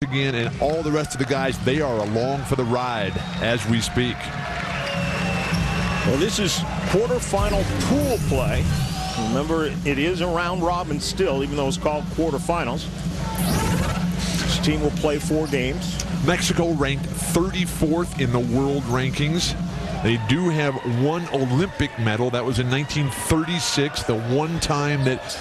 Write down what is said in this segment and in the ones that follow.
again, and all the rest of the guys, they are along for the ride as we speak. Well, this is quarterfinal pool play. Remember, it is a round robin still, even though it's called quarterfinals. Each team will play 4 games. Mexico ranked 34th in the world rankings. They do have one Olympic medal. That was in 1936, the one time that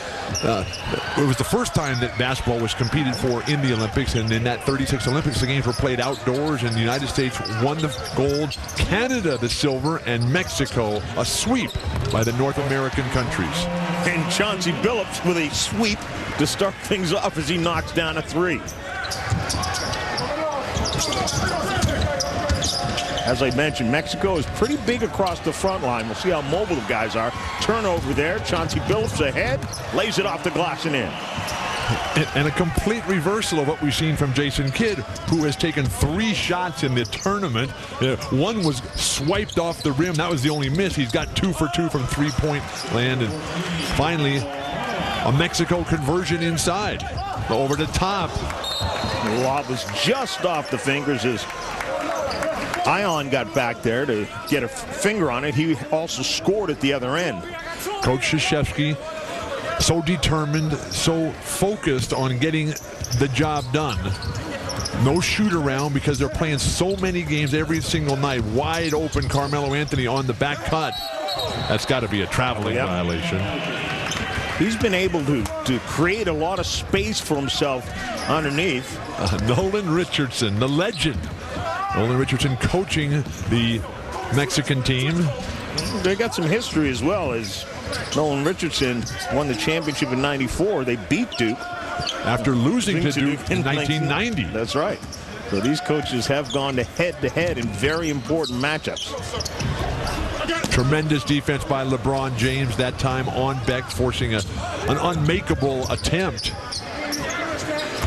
it was the first time that basketball was competed for in the Olympics. And in that 36 Olympics, the games were played outdoors, and the United States won the gold, Canada the silver, and Mexico a sweep by the North American countries. And Chauncey Billups with a sweep to start things off as he knocks down a 3. As I mentioned, Mexico is pretty big across the front line. We'll see how mobile the guys are. Turnover there. Chauncey Billups ahead. Lays it off the glass and in. And a complete reversal of what we've seen from Jason Kidd, who has taken 3 shots in the tournament. One was swiped off the rim. That was the only miss. He's got 2 for 2 from three-point land. And finally, a Mexico conversion inside. Over the top. The lob was just off the fingers as Ion got back there to get a finger on it. He also scored at the other end. Coach Krzyzewski, so determined, so focused on getting the job done. No shoot around because they're playing so many games every single night. Wide open Carmelo Anthony on the back cut. That's got to be a traveling violation. He's been able to create a lot of space for himself underneath. Nolan Richardson, the legend. Nolan Richardson coaching the Mexican team. They got some history as well, as Nolan Richardson won the championship in '94. They beat Duke. After losing to Duke in 1990. That's right. So these coaches have gone to head-to-head in very important matchups. Tremendous defense by LeBron James, that time on Beck, forcing an unmakeable attempt.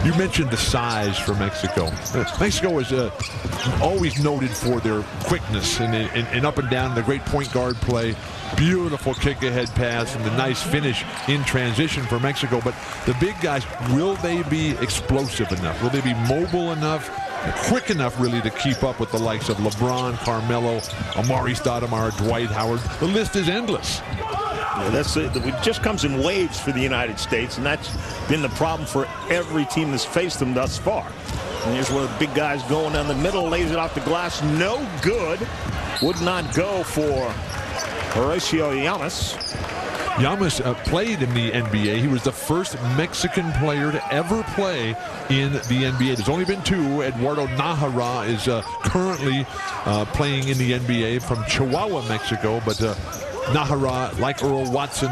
You mentioned the size for Mexico. Mexico is always noted for their quickness and up and down, the great point guard play. Beautiful kick-ahead pass and the nice finish in transition for Mexico. But the big guys, will they be explosive enough? Will they be mobile enough, quick enough really to keep up with the likes of LeBron, Carmelo, Amari Stoudemire, Dwight Howard? The list is endless. It just comes in waves for the United States, and that's been the problem for every team that's faced them thus far. And here's one of the big guys going down the middle, lays it off the glass, no good. Would not go for Horacio Llamas. Llamas played in the NBA. He was the first Mexican player to ever play in the NBA. There's only been 2. Eduardo Nájera is currently playing in the NBA from Chihuahua, Mexico, but Nájera, like Earl Watson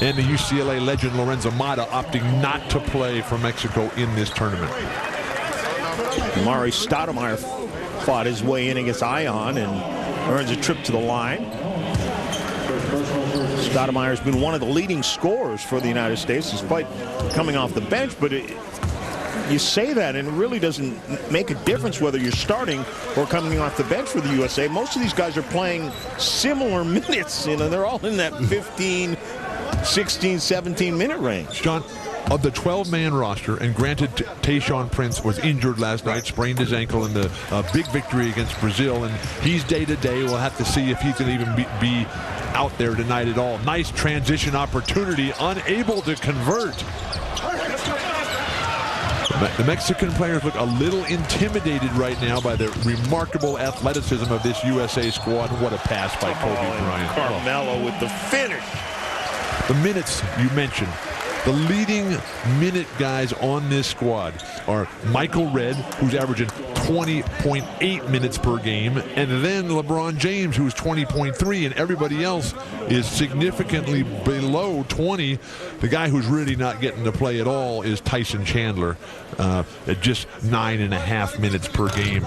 and the UCLA legend Lorenzo Mata, opting not to play for Mexico in this tournament. Amari Stoudemire fought his way in against Ion and earns a trip to the line. Stoudemire has been one of the leading scorers for the United States despite coming off the bench, but you say that and it really doesn't make a difference whether you're starting or coming off the bench for the USA. Most of these guys are playing similar minutes. You know, they're all in that 15, 16, 17-minute range. John, of the 12-man roster, and granted Tayshaun Prince was injured last night, sprained his ankle in the big victory against Brazil, and he's day-to-day. We'll have to see if he's going to even be out there tonight at all. Nice transition opportunity, unable to convert. The Mexican players look a little intimidated right now by the remarkable athleticism of this USA squad. What a pass by Kobe Bryant. Carmelo with the finish. The minutes you mentioned. The leading minute guys on this squad are Michael Redd, who's averaging 20.8 minutes per game, and then LeBron James, who's 20.3, and everybody else is significantly below 20. The guy who's really not getting to play at all is Tyson Chandler at just 9.5 minutes per game.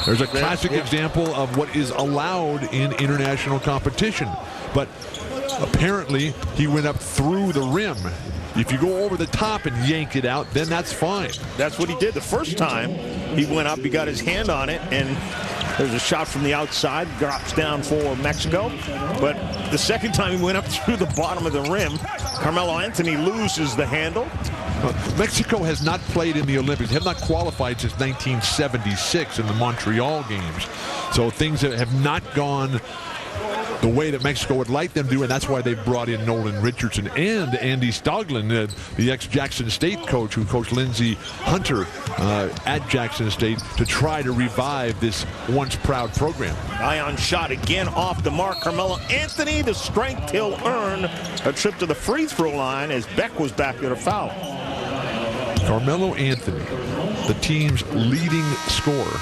There's a classic example of what is allowed in international competition, but apparently he went up through the rim. If you go over the top and yank it out, then that's fine. That's what he did the first time. He went up, he got his hand on it, and there's a shot from the outside, drops down for Mexico. But the second time he went up through the bottom of the rim, Carmelo Anthony loses the handle. Mexico has not played in the Olympics, have not qualified since 1976 in the Montreal games. So things that have not gone the way that Mexico would like them to do, and that's why they've brought in Nolan Richardson and Andy Stoglin, the ex-Jackson State coach who coached Lindsey Hunter at Jackson State, to try to revive this once proud program. Ion shot again off the mark. Carmelo Anthony, the strength he'll earn a trip to the free throw line as Beck was back at a foul. Carmelo Anthony, the team's leading scorer,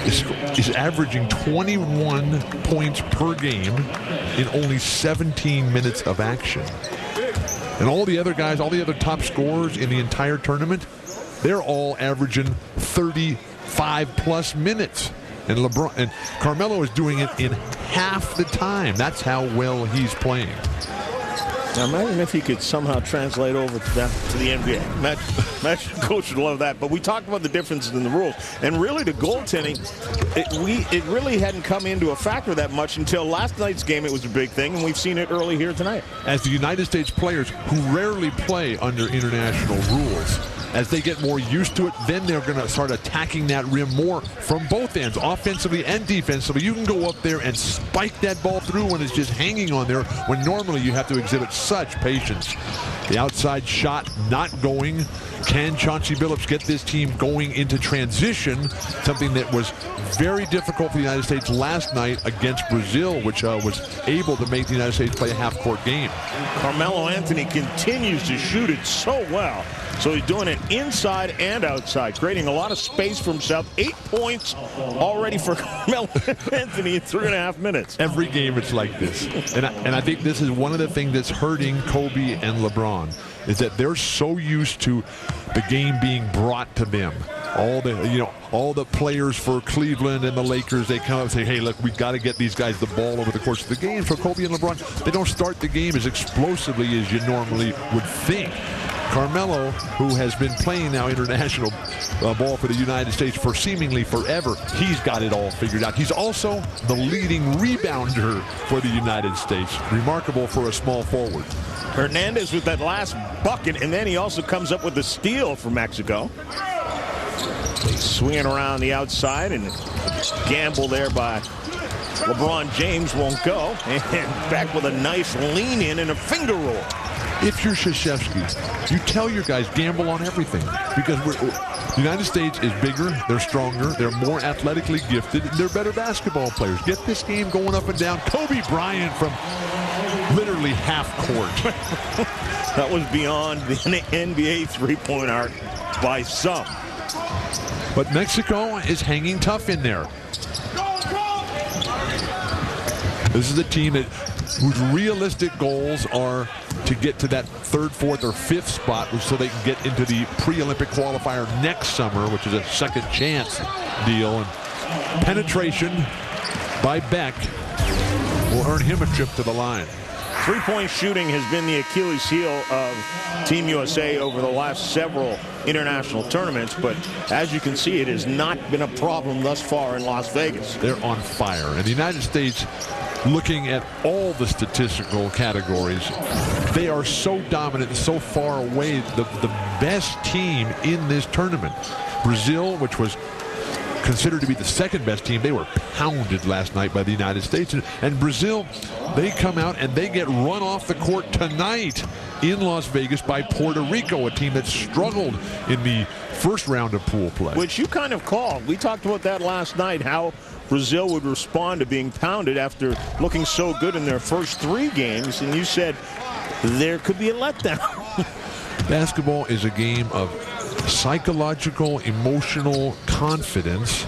is averaging 21 points per game in only 17 minutes of action. And all the other guys, all the other top scorers in the entire tournament, they're all averaging 35-plus minutes. And LeBron and Carmelo is doing it in half the time. That's how well he's playing. Now imagine if he could somehow translate over to the NBA. Imagine coach would love that. But we talked about the differences in the rules, and really the goaltending, it really hadn't come into a factor that much until last night's game. It was a big thing, and we've seen it early here tonight. As the United States players who rarely play under international rules, as they get more used to it, then they're going to start attacking that rim more from both ends, offensively and defensively. You can go up there and spike that ball through when it's just hanging on there, when normally you have to exhibit such patience. The outside shot not going. Can Chauncey Billups get this team going into transition? Something that was very difficult for the United States last night against Brazil, which was able to make the United States play a half-court game. Carmelo Anthony continues to shoot it so well. So he's doing it inside and outside, creating a lot of space for himself. 8 points already for Carmelo Anthony in 3.5 minutes. Every game it's like this. And I think this is one of the things that's hurting Kobe and LeBron, is that they're so used to the game being brought to them. All the players for Cleveland and the Lakers, they come up and say, hey, look, we've got to get these guys the ball over the course of the game. So Kobe and LeBron, they don't start the game as explosively as you normally would think. Carmelo, who has been playing now international ball for the United States for seemingly forever, he's got it all figured out. He's also the leading rebounder for the United States. Remarkable for a small forward. Hernandez with that last bucket, and then he also comes up with the steal for Mexico. Swinging around the outside, and gamble there by LeBron James won't go. And back with a nice lean in and a finger roll. If you're Krzyzewski, you tell your guys gamble on everything, because the United States is bigger, they're stronger, they're more athletically gifted, and they're better basketball players. Get this game going up and down. Kobe Bryant from literally half court. That was beyond the NBA three-point arc by some. But Mexico is hanging tough in there. This is a team whose realistic goals are to get to that 3rd, 4th, or 5th spot so they can get into the pre-Olympic qualifier next summer, which is a second chance deal. And penetration by Beck will earn him a trip to the line. Three-point shooting has been the Achilles heel of Team USA over the last several international tournaments, but as you can see, it has not been a problem thus far in Las Vegas. They're on fire. And the United States, looking at all the statistical categories, they are so dominant and so far away, the best team in this tournament. Brazil, which was considered to be the 2nd best team, they were pounded last night by the United States. And Brazil, they come out and they get run off the court tonight in Las Vegas by Puerto Rico, a team that struggled in the first round of pool play. Which you kind of called. We talked about that last night, how Brazil would respond to being pounded after looking so good in their first 3 games, and you said there could be a letdown. Basketball is a game of psychological, emotional confidence,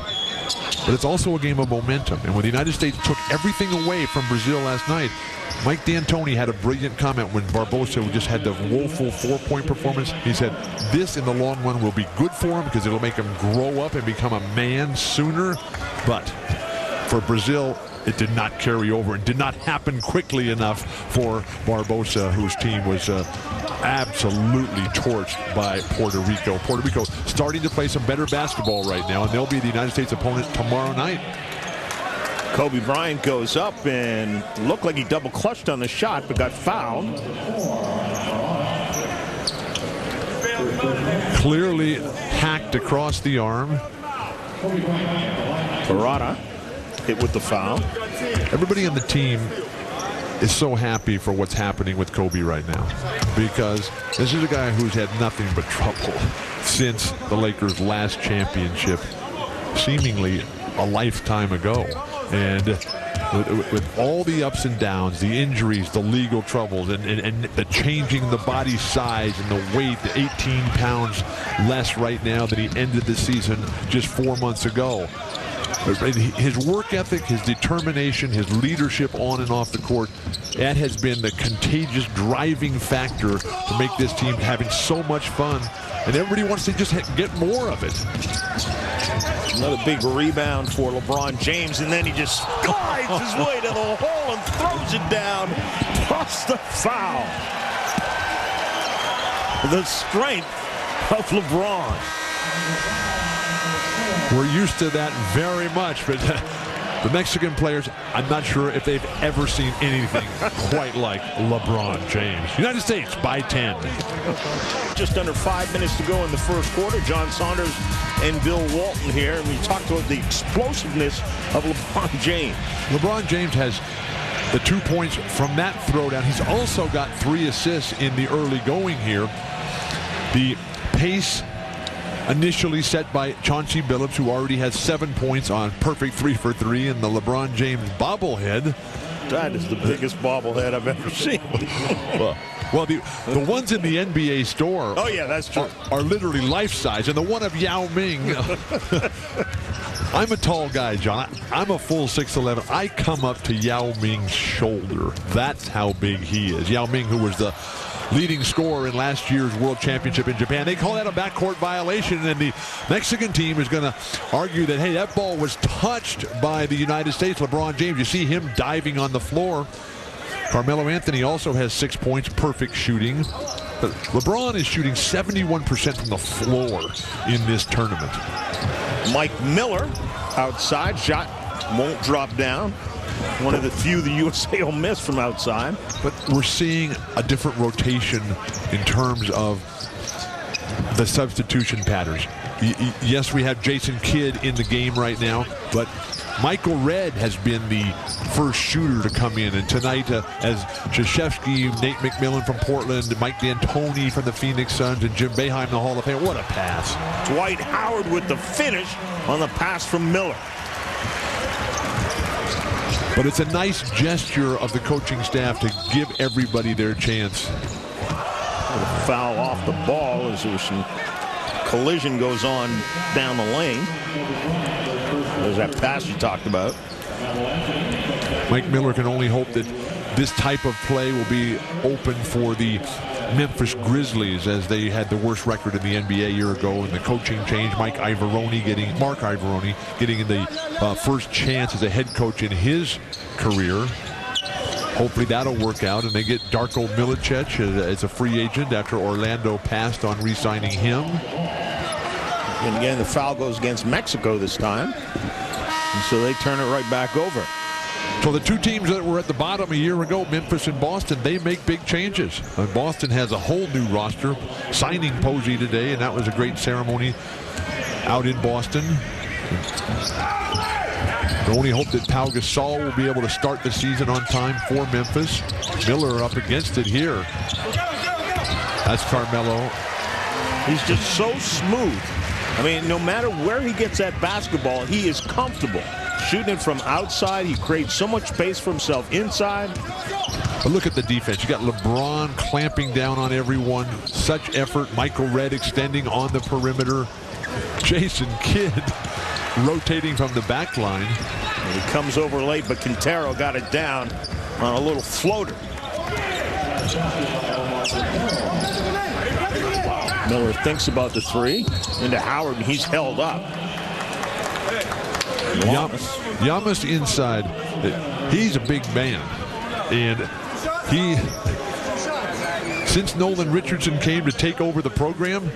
but it's also a game of momentum. And when the United States took everything away from Brazil last night, Mike D'Antoni had a brilliant comment when Barbosa just had the woeful 4-point performance. He said, this in the long run will be good for him because it'll make him grow up and become a man sooner. But for Brazil, it did not carry over and did not happen quickly enough for Barbosa, whose team was absolutely torched by Puerto Rico. Puerto Rico starting to play some better basketball right now, and they'll be the United States opponent tomorrow night. Kobe Bryant goes up and looked like he double clutched on the shot, but got fouled. Clearly hacked across the arm. Parada hit with the foul. Everybody on the team is so happy for what's happening with Kobe right now, because this is a guy who's had nothing but trouble since the Lakers' last championship, seemingly a lifetime ago. And with all the ups and downs, the injuries, the legal troubles, and the changing the body size and the weight, the 18 pounds less right now than he ended the season just 4 months ago. His work ethic, his determination, his leadership on and off the court, that has been the contagious driving factor to make this team having so much fun. And everybody wants to just get more of it. Another big rebound for LeBron James, and then he just glides his way to the hole and throws it down. Plus the foul. The strength of LeBron. We're used to that very much, but the Mexican players, I'm not sure if they've ever seen anything quite like LeBron James. United States by 10. Just under 5 minutes to go in the first quarter. John Saunders and Bill Walton here, and we talked about the explosiveness of LeBron James. LeBron James has the 2 points from that throwdown. He's also got 3 assists in the early going here. The pace initially set by Chauncey Billups, who already has 7 points on perfect 3 for 3 in the LeBron James bobblehead. That is the biggest bobblehead I've ever seen. Well, the ones in the NBA store, oh yeah, that's true, are literally life-size, and the one of Yao Ming. I'm a tall guy, John. I'm a full 6'11". I come up to Yao Ming's shoulder. That's how big he is. Yao Ming, who was the leading scorer in last year's World Championship in Japan. They call that a backcourt violation, and the Mexican team is going to argue that, hey, that ball was touched by the United States. LeBron James, you see him diving on the floor. Carmelo Anthony also has 6 points, perfect shooting. But LeBron is shooting 71% from the floor in this tournament. Mike Miller outside, shot won't drop down. One of the few the USA will miss from outside. But we're seeing a different rotation in terms of the substitution patterns. Yes, we have Jason Kidd in the game right now, but Michael Redd has been the first shooter to come in. And tonight, as Krzyzewski, Nate McMillan from Portland, Mike D'Antoni from the Phoenix Suns, and Jim Boeheim, the Hall of Fame. What a pass. Dwight Howard with the finish on the pass from Miller. But it's a nice gesture of the coaching staff to give everybody their chance. A foul off the ball as there's some collision goes on down the lane. There's that pass you talked about. Mike Miller can only hope that this type of play will be open for the Memphis Grizzlies, as they had the worst record in the NBA a year ago, and the coaching change. Mark Ivoroni getting in the first chance as a head coach in his career. Hopefully that'll work out, and they get Darko Milicic as a free agent after Orlando passed on re-signing him. And again, the foul goes against Mexico this time, and so they turn it right back over. So the two teams that were at the bottom a year ago, Memphis and Boston, they make big changes. Boston has a whole new roster, signing Posey today, and that was a great ceremony out in Boston. The only hope that Pau Gasol will be able to start the season on time for Memphis. Miller up against it here. That's Carmelo. He's just so smooth. I mean, no matter where he gets that basketball, he is comfortable. Shooting it from outside, he creates so much space for himself inside. But look at the defense. You got LeBron clamping down on everyone. Such effort. Michael Redd extending on the perimeter. Jason Kidd rotating from the back line. And he comes over late, but Quintero got it down on a little floater. Miller thinks about the three into Howard, and he's held up. Giannis inside. He's a big man, and since Nolan Richardson came to take over the program,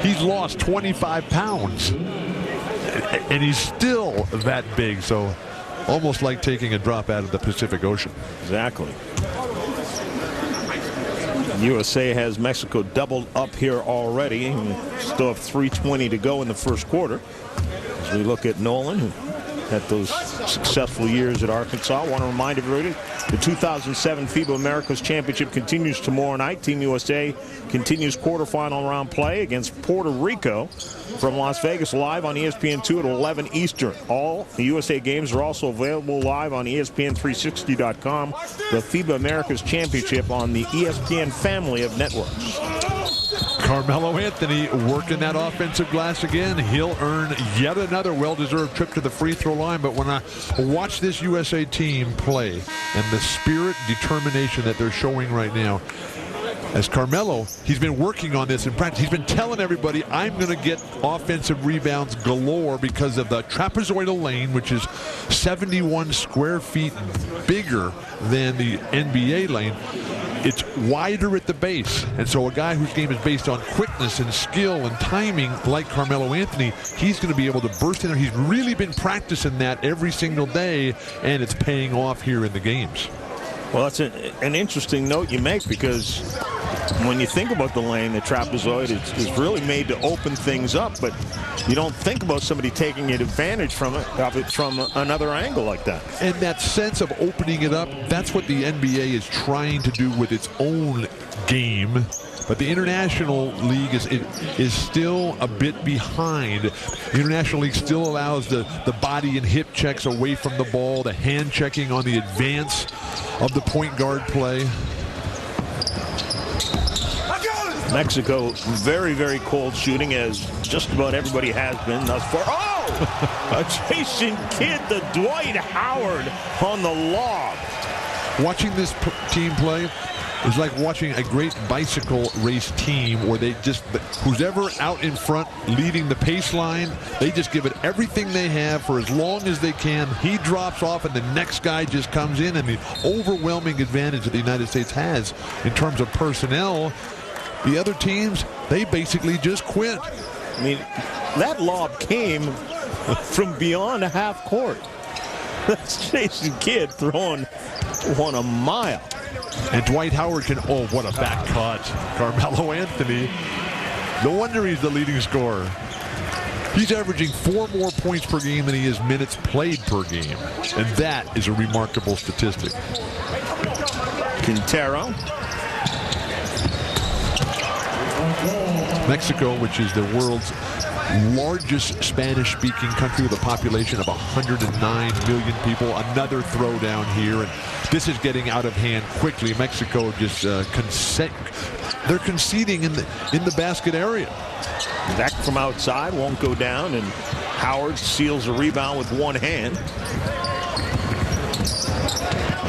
he's lost 25 pounds, and he's still that big. So almost like taking a drop out of the Pacific Ocean. Exactly. USA has Mexico doubled up here already. And still have 3:20 to go in the first quarter. As we look at Nolan, who had those successful years at Arkansas. I want to remind everybody, the 2007 FIBA Americas Championship continues tomorrow night. Team USA continues quarterfinal round play against Puerto Rico from Las Vegas, live on ESPN2 at 11 Eastern. All the USA games are also available live on ESPN360.com. The FIBA Americas Championship on the ESPN family of networks. Carmelo Anthony working that offensive glass again. He'll earn yet another well-deserved trip to the free throw line. But when I watch this USA team play and the spirit, determination that they're showing right now, as Carmelo, he's been working on this in practice. He's been telling everybody, I'm going to get offensive rebounds galore because of the trapezoidal lane, which is 71 square feet bigger than the NBA lane. It's wider at the base, and so a guy whose game is based on quickness and skill and timing like Carmelo Anthony, he's going to be able to burst in there. He's really been practicing that every single day, and it's paying off here in the games. Well, that's an interesting note you make, because when you think about the lane, the trapezoid is really made to open things up, but you don't think about somebody taking advantage from it from another angle like that. And that sense of opening it up, that's what the NBA is trying to do with its own game. But the International League is still a bit behind. The International League still allows the body and hip checks away from the ball, the hand checking on the advance of the point guard play. Mexico, very, very cold shooting, as just about everybody has been thus far. Oh! A Jason Kidd, the Dwight Howard on the lob. Watching this team play is like watching a great bicycle race team where they just, who's ever out in front leading the pace line, they just give it everything they have for as long as they can. He drops off and the next guy just comes in, and the overwhelming advantage that the United States has in terms of personnel, the other teams, they basically just quit. I mean, that lob came from beyond a half court. That's Jason Kidd throwing one a mile. And Dwight Howard can, oh, what a back cut. Carmelo Anthony, no wonder he's the leading scorer. He's averaging 4 more points per game than he is minutes played per game. And that is a remarkable statistic. Quintero. Mexico, which is the world's largest Spanish-speaking country with a population of 109 million people. Another throwdown here, and this is getting out of hand quickly. Mexico just they're conceding in the basket area. Back from outside, won't go down, and Howard seals a rebound with one hand.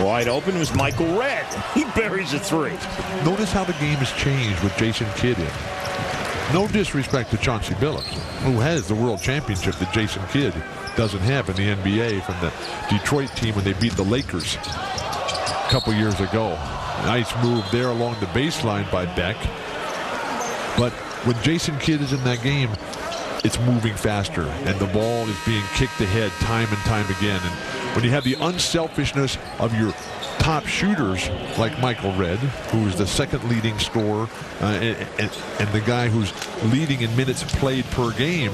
Wide open was Michael Redd. He buries a three. Notice how the game has changed with Jason Kidd in. No disrespect to Chauncey Billups, who has the world championship that Jason Kidd doesn't have in the NBA from the Detroit team when they beat the Lakers a couple years ago. Nice move there along the baseline by Beck. But when Jason Kidd is in that game, it's moving faster, and the ball is being kicked ahead time and time again. And when you have the unselfishness of your top shooters like Michael Redd, who is the second leading scorer, and the guy who's leading in minutes played per game,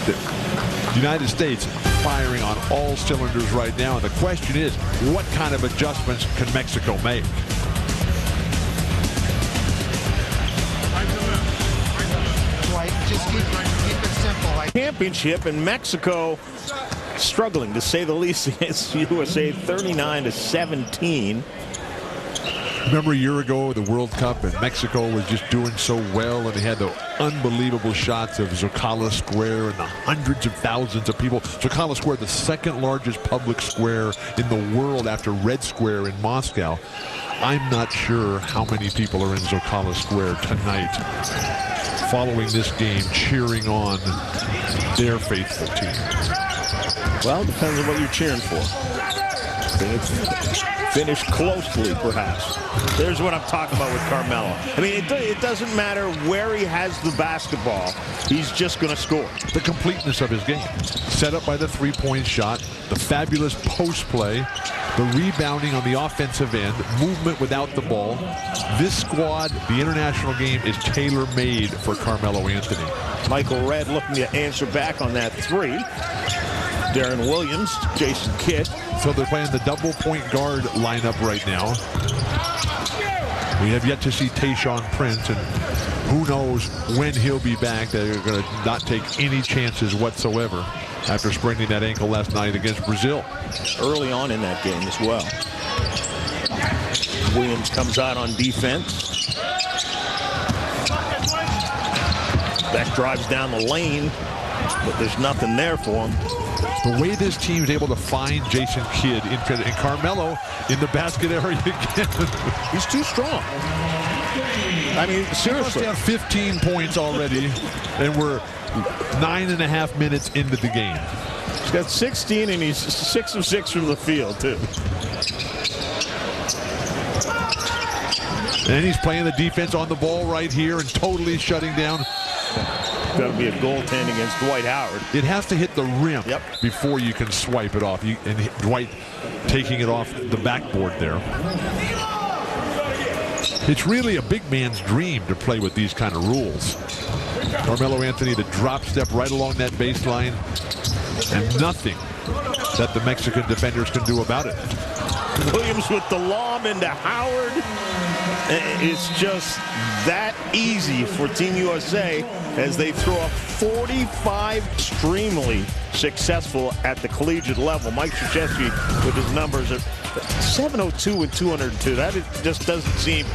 the United States firing on all cylinders right now. And the question is, what kind of adjustments can Mexico make? Just keep it simple. Championship in Mexico struggling, to say the least, against USA 39-17. Remember a year ago, the World Cup, and Mexico was just doing so well, and they had the unbelievable shots of Zocalo Square and the hundreds of thousands of people. Zocalo Square, the second largest public square in the world after Red Square in Moscow. I'm not sure how many people are in Zocalo Square tonight following this game, cheering on their faithful team. Well, it depends on what you're cheering for. finish closely, perhaps. There's what I'm talking about with Carmelo. I mean, it doesn't matter where he has the basketball. He's just going to score. The completeness of his game. Set up by the three-point shot, the fabulous post play, the rebounding on the offensive end, movement without the ball. This squad, the international game, is tailor-made for Carmelo Anthony. Michael Redd looking to answer back on that three. Darren Williams, Jason Kidd. So they're playing the double point guard lineup right now. We have yet to see Tayshaun Prince, and who knows when he'll be back. They're going to not take any chances whatsoever after spraining that ankle last night against Brazil. Early on in that game as well. Williams comes out on defense. Beck drives down the lane, but there's nothing there for him. The way this team is able to find Jason Kidd and Carmelo in the basket area again. He's too strong. I mean, seriously. He must have 15 points already, and we're 9.5 minutes into the game. He's got 16, and he's 6 of 6 from the field, too. And he's playing the defense on the ball right here and totally shutting down. Got to be a goaltend against Dwight Howard. It has to hit the rim before you can swipe it off. And Dwight taking it off the backboard there. It's really a big man's dream to play with these kind of rules. Carmelo Anthony, the drop step right along that baseline, and nothing that the Mexican defenders can do about it. Williams with the lob into Howard. It's just that easy for Team USA as they throw up 45 extremely successful at the collegiate level. Mike Krzyzewski with his numbers at 702 and 202. That just doesn't seem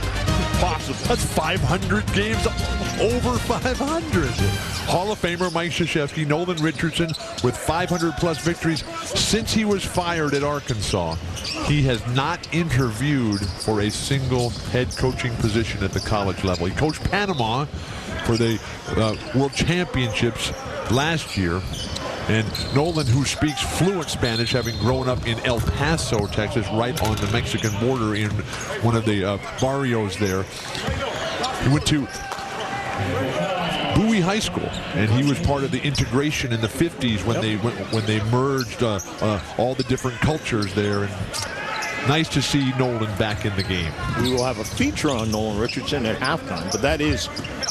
possible. That's 500 games, over 500. Hall of Famer Mike Krzyzewski, Nolan Richardson with 500-plus victories since he was fired at Arkansas. He has not interviewed for a single head coaching position at the college level. He coached Panama for the World Championships last year. And Nolan, who speaks fluent Spanish, having grown up in El Paso, Texas, right on the Mexican border in one of the barrios there. He went to Bowie High School, and he was part of the integration in the 50s when they merged all the different cultures there. And nice to see Nolan back in the game. We will have a feature on Nolan Richardson at halftime, but that is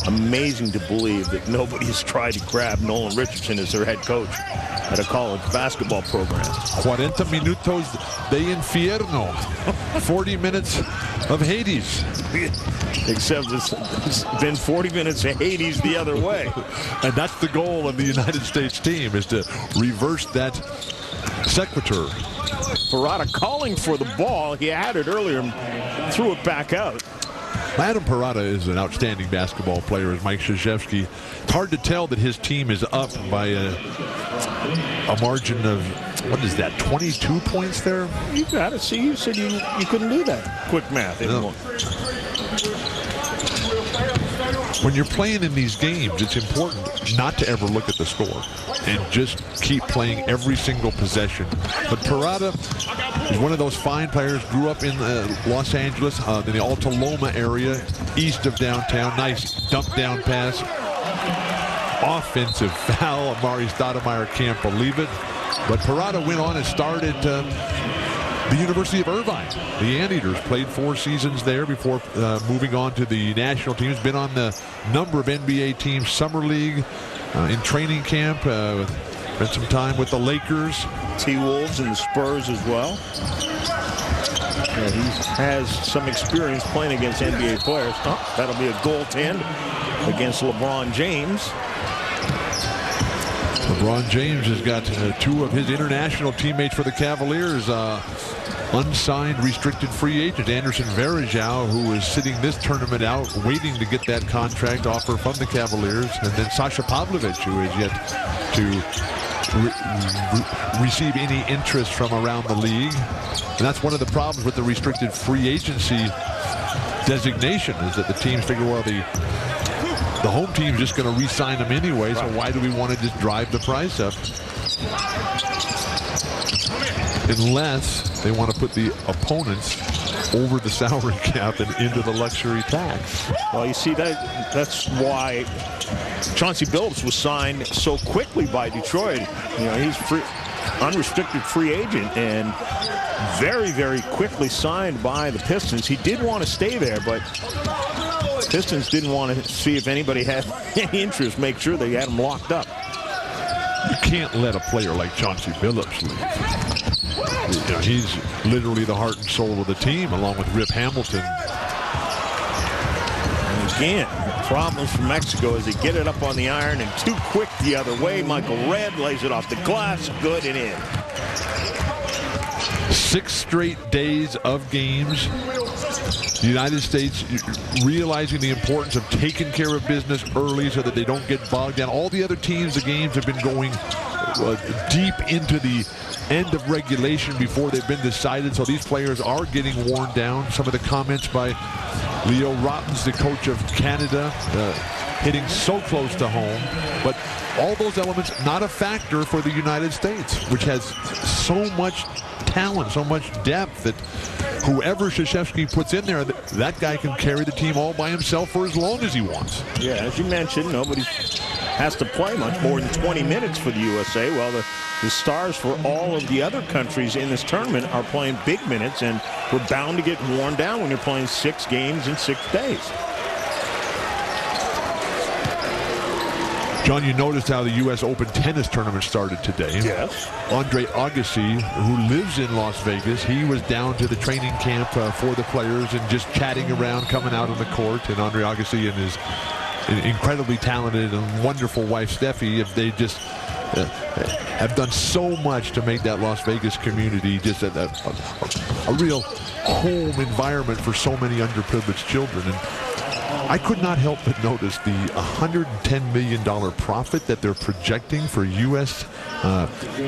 amazing to believe that nobody has tried to grab Nolan Richardson as their head coach at a college basketball program. 40 minutos de infierno. 40 minutes of Hades. Except it's been 40 minutes of Hades the other way. And that's the goal of the United States team, is to reverse that sequitur. Parada calling for the ball. He had it earlier and threw it back out. Adam Parada is an outstanding basketball player, as Mike Krzyzewski. It's hard to tell that his team is up by a margin of, what is that, 22 points there? You got it. See, you said you couldn't do that. Quick math anymore. When you're playing in these games, it's important not to ever look at the score and just keep playing every single possession. But Parada is one of those fine players, grew up in Los Angeles, in the Alta Loma area, east of downtown. Nice dump down pass. Offensive foul. Amari Stoudemire can't believe it. But Parada went on and started the University of Irvine. The Anteaters played 4 seasons there before moving on to the national teams. Been on the number of NBA teams, Summer League, in training camp. Spent some time with the Lakers. T-Wolves and the Spurs as well. Yeah, he has some experience playing against NBA players. Oh, that'll be a goaltend against LeBron James. LeBron James has got 2 of his international teammates for the Cavaliers, unsigned restricted free agent Anderson Varejao, who is sitting this tournament out waiting to get that contract offer from the Cavaliers, and then Sasha Pavlovic, who is yet to receive any interest from around the league. And that's one of the problems with the restricted free agency designation, is that the teams figure, well, the home team's just going to re-sign them anyway, so why do we want to just drive the price up? unless they want to put the opponents over the salary cap and into the luxury tax. Well, you see, that's why Chauncey Billups was signed so quickly by Detroit. You know, he's unrestricted free agent and very, very quickly signed by the Pistons. He did want to stay there, but Pistons didn't want to see if anybody had any interest, make sure they had him locked up. You can't let a player like Chauncey Billups leave. You know, he's literally the heart and soul of the team, along with Rip Hamilton. And again, problems for Mexico as they get it up on the iron and too quick the other way. Michael Redd lays it off the glass, good and in. 6 straight days of games. The United States realizing the importance of taking care of business early so that they don't get bogged down. All the other teams, the games have been going deep into the end of regulation before they've been decided, so these players are getting worn down. Some of the comments by Leo Rottens, the coach of Canada, hitting so close to home. But all those elements not a factor for the United States, which has so much talent, so much depth that whoever Krzyzewski puts in there, that guy can carry the team all by himself for as long as he wants. Yeah, as you mentioned, nobody has to play much more than 20 minutes for the USA. Well, the stars for all of the other countries in this tournament are playing big minutes, and we're bound to get worn down when you're playing 6 games in 6 days. John, you noticed how the U.S. Open tennis tournament started today. Yes. Andre Agassi, who lives in Las Vegas, he was down to the training camp for the players and just chatting around, coming out on the court. And Andre Agassi and his incredibly talented and wonderful wife, Steffi, if they just have done so much to make that Las Vegas community just a real home environment for so many underprivileged children. And I could not help but notice the $110 million profit that they're projecting for U.S.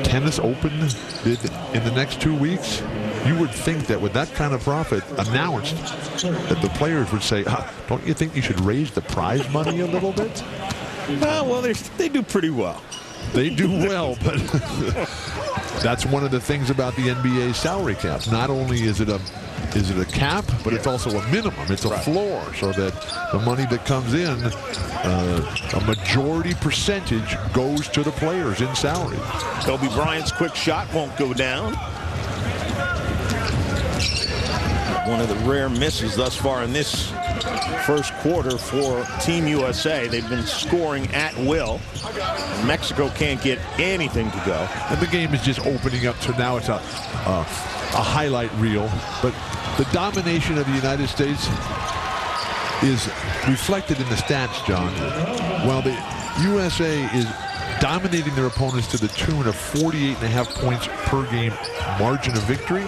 Tennis Open in the next 2 weeks. You would think that with that kind of profit announced, that the players would say, don't you think you should raise the prize money a little bit? Well, they do pretty well. They do well, but that's one of the things about the NBA salary cap. Not only is it a cap, but it's also a minimum. It's a floor, so that the money that comes in, a majority percentage goes to the players in salary. Kobe Bryant's quick shot won't go down. One of the rare misses thus far in this first quarter for Team USA. They've been scoring at will. Mexico can't get anything to go. And the game is just opening up, so now it's a highlight reel. But the domination of the United States is reflected in the stats, John. While the USA is dominating their opponents to the tune of 48.5 points per game margin of victory,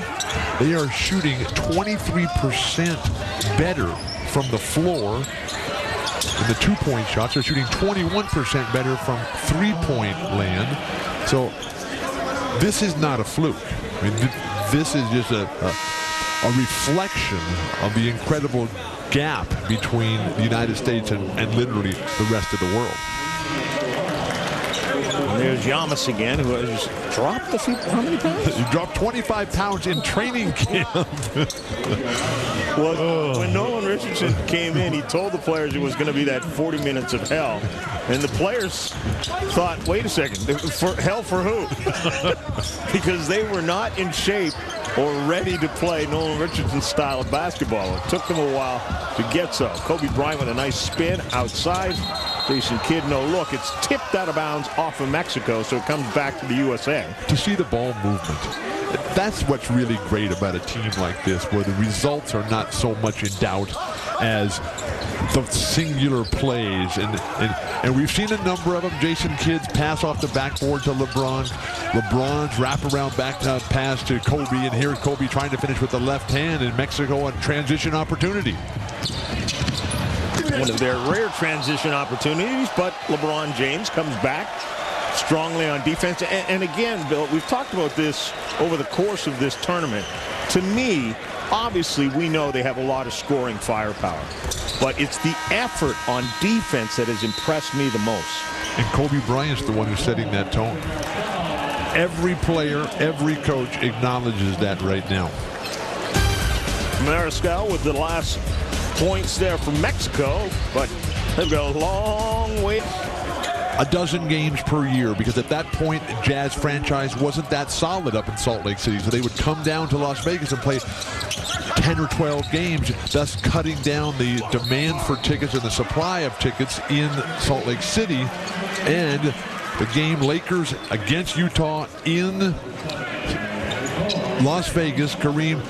they are shooting 23% better from the floor in the 2-point shots. They're shooting 21% better from 3-point land. So this is not a fluke. I mean, this is just a reflection of the incredible gap between the United States and literally the rest of the world. And there's Yamas again, who has dropped a few, how many pounds? He dropped 25 pounds in training camp. Well, when Nolan Richardson came in, he told the players it was going to be that 40 minutes of hell. And the players thought, wait a second, hell for who? Because they were not in shape or ready to play Nolan Richardson's style of basketball. It took them a while to get so. Kobe Bryant with a nice spin outside. Jason Kidd, no look. It's tipped out of bounds off of Mexico, so it comes back to the USA. To see the ball movement, that's what's really great about a team like this, where the results are not so much in doubt as the singular plays. And we've seen a number of them. Jason Kidd's pass off the backboard to LeBron. LeBron's wraparound back pass to Kobe. And here's Kobe trying to finish with the left hand, and Mexico a transition opportunity. One of their rare transition opportunities, but LeBron James comes back strongly on defense. And again, Bill, we've talked about this over the course of this tournament. To me, obviously, we know they have a lot of scoring firepower, but it's the effort on defense that has impressed me the most. And Kobe Bryant's the one who's setting that tone. every player, every coach acknowledges that right now. Mariscal with the last points there for Mexico, but they've got a long way. A dozen games per year, because at that point, Jazz franchise wasn't that solid up in Salt Lake City. So they would come down to Las Vegas and play 10 or 12 games, thus cutting down the demand for tickets and the supply of tickets in Salt Lake City. And the game Lakers against Utah in Las Vegas, Kareem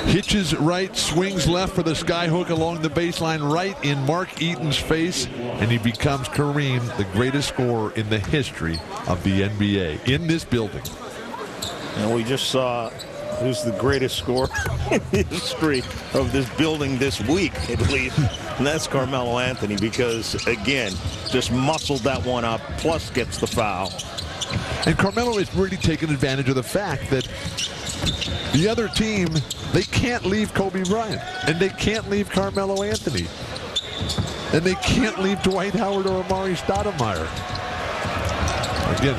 hitches right, swings left for the skyhook along the baseline, right in Mark Eaton's face, and he becomes Kareem, the greatest scorer in the history of the NBA in this building. And we just saw who's the greatest scorer in the history of this building this week, at least, and that's Carmelo Anthony, because, again, just muscled that one up, plus gets the foul. And Carmelo is really taking advantage of the fact that the other team, they can't leave Kobe Bryant, and they can't leave Carmelo Anthony, and they can't leave Dwight Howard or Amari Stoudemire. Again,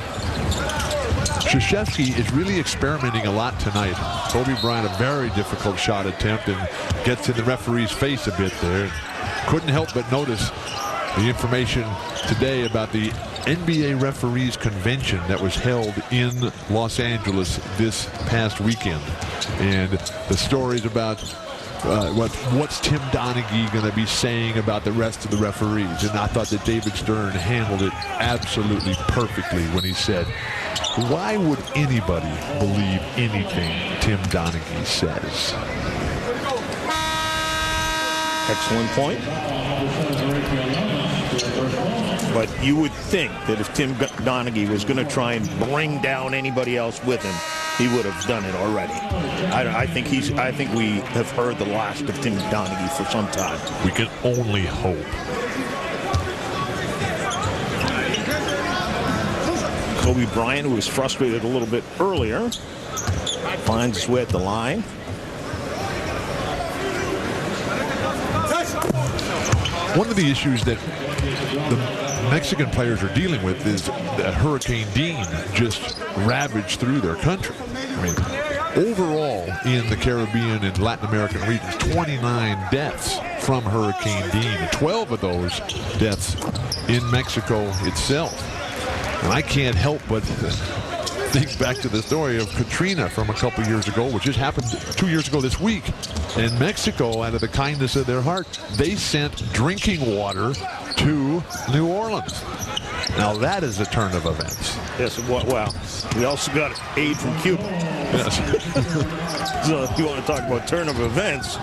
Krzyzewski is really experimenting a lot tonight. Kobe Bryant, a very difficult shot attempt, and gets in the referee's face a bit there. Couldn't help but notice the information today about the NBA referees convention that was held in Los Angeles this past weekend, and the stories about what's Tim Donaghy going to be saying about the rest of the referees. And I thought that David Stern handled it absolutely perfectly when he said, why would anybody believe anything Tim Donaghy says? Excellent point. But you would think that if Tim Donaghy was going to try and bring down anybody else with him, he would have done it already. I think we have heard the last of Tim Donaghy for some time. We can only hope. Kobe Bryant, who was frustrated a little bit earlier, finds his way at the line. One of the issues that the Mexican players are dealing with is that Hurricane Dean just ravaged through their country. I mean, overall in the Caribbean and Latin American regions, 29 deaths from Hurricane Dean, and 12 of those deaths in Mexico itself. And I can't help but think back to the story of Katrina from a couple years ago, which just happened 2 years ago this week. And Mexico, out of the kindness of their heart, they sent drinking water to New Orleans. Now that is a turn of events. Yes, well, we also got aid from Cuba. Yes. So if you want to talk about turn of events,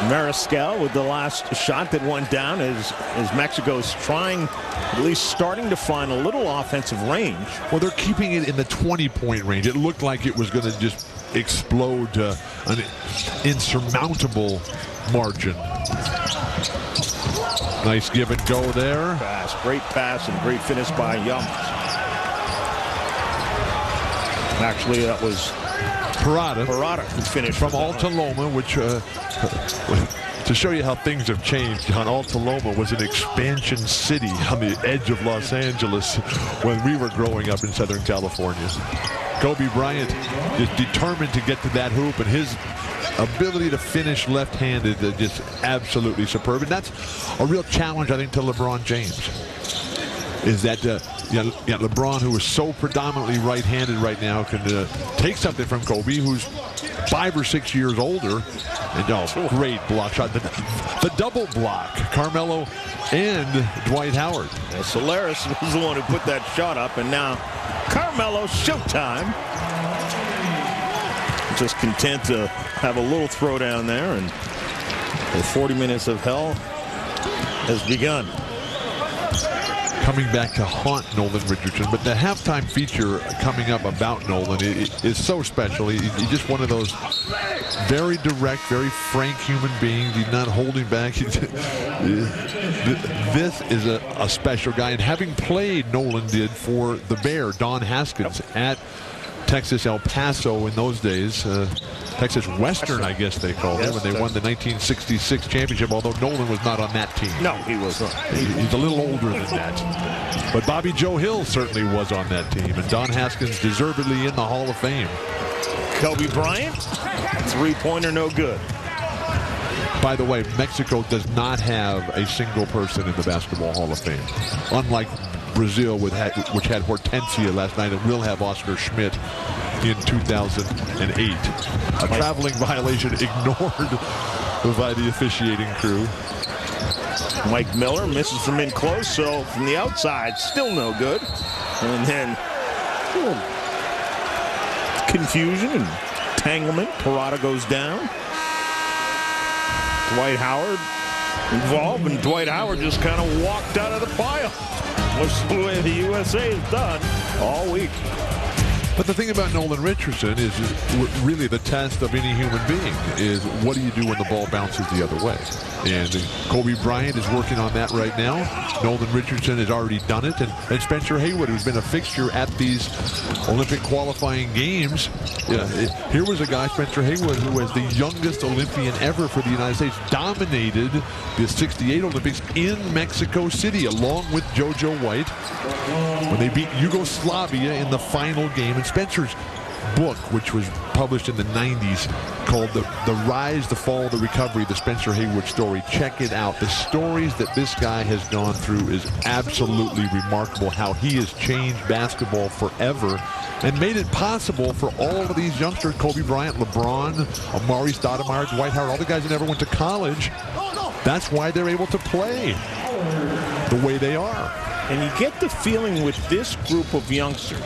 Mariscal with the last shot that went down as Mexico's trying, at least starting to find a little offensive range. Well, they're keeping it in the 20-point range. It looked like it was going to just explode to an insurmountable margin. Nice give and go there. Great pass and great finish by Young. Actually, that was Parada who finished from Alta Loma, which to show you how things have changed, Alta Loma was an expansion city on the edge of Los Angeles when we were growing up in Southern California. Kobe Bryant is determined to get to that hoop, and his ability to finish left-handed is just absolutely superb. And that's a real challenge, I think, to LeBron James. Is that LeBron, who is so predominantly right-handed right now, can take something from Kobe, who's 5 or 6 years older. And great block shot. The double block, Carmelo and Dwight Howard. Yeah, Solaris was the one who put that shot up, and now Carmelo, showtime. Just content to have a little throwdown there, and the 40 minutes of hell has begun. Coming back to haunt Nolan Richardson, but the halftime feature coming up about Nolan is so special. He's just one of those very direct, very frank human beings. He's not holding back. This is a special guy, and having played, Nolan did, for the Bear, Don Haskins, at Texas El Paso in those days. Texas Western, I guess they called it, when they won the 1966 championship, although Nolan was not on that team. No, he was not. He's a little older than that. But Bobby Joe Hill certainly was on that team, and Don Haskins deservedly in the Hall of Fame. Kobe Bryant, three-pointer no good. By the way, Mexico does not have a single person in the Basketball Hall of Fame. Unlike Brazil, which had Hortensia last night, and will have Oscar Schmidt in 2008. A traveling violation ignored by the officiating crew. Mike Miller misses from in close, so from the outside, still no good. And then confusion and entanglement. Parada goes down. Dwight Howard involved, and Dwight Howard just kind of walked out of the pile. Which the way the USA has done all week. But the thing about Nolan Richardson is really the test of any human being is what do you do when the ball bounces the other way? And Kobe Bryant is working on that right now. Nolan Richardson has already done it. And Spencer Haywood, who's been a fixture at these Olympic qualifying games. Here was a guy, Spencer Haywood, who was the youngest Olympian ever for the United States, dominated the 68 Olympics in Mexico City, along with JoJo White, when they beat Yugoslavia in the final game. And Spencer's book, which was published in the 90s, called The Rise, the Fall, the Recovery, the Spencer Haywood Story. Check it out. The stories that this guy has gone through is absolutely remarkable, how he has changed basketball forever and made it possible for all of these youngsters, Kobe Bryant, LeBron, Amari Stoudemire, Dwight Howard, all the guys that never went to college. That's why they're able to play the way they are. And you get the feeling with this group of youngsters,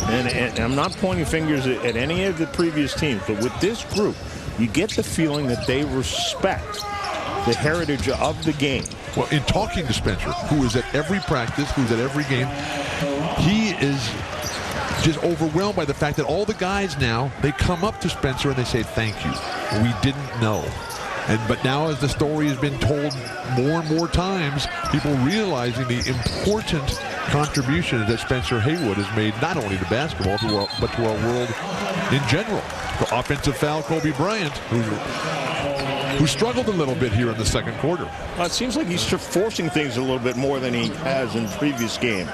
and I'm not pointing fingers at any of the previous teams, but with this group, you get the feeling that they respect the heritage of the game. Well, in talking to Spencer, who is at every practice, who's at every game, he is just overwhelmed by the fact that all the guys now, they come up to Spencer and they say, thank you. We didn't know. But now as the story has been told more and more times, people realizing the important contributions that Spencer Haywood has made, not only to basketball, but to our world in general. The offensive foul, Kobe Bryant, who struggled a little bit here in the second quarter. It seems like he's forcing things a little bit more than he has in previous games.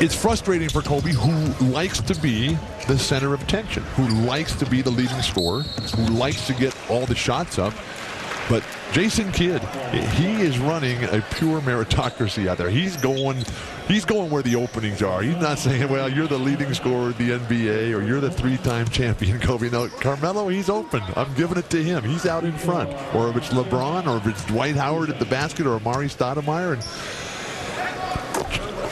It's frustrating for Kobe, who likes to be the center of attention, who likes to be the leading scorer, who likes to get all the shots up. But Jason Kidd, he is running a pure meritocracy out there. He's going where the openings are. He's not saying, well, you're the leading scorer of the NBA or you're the three-time champion, Kobe. No, Carmelo, he's open. I'm giving it to him. He's out in front. Or if it's LeBron or if it's Dwight Howard at the basket or Amari Stoudemire. And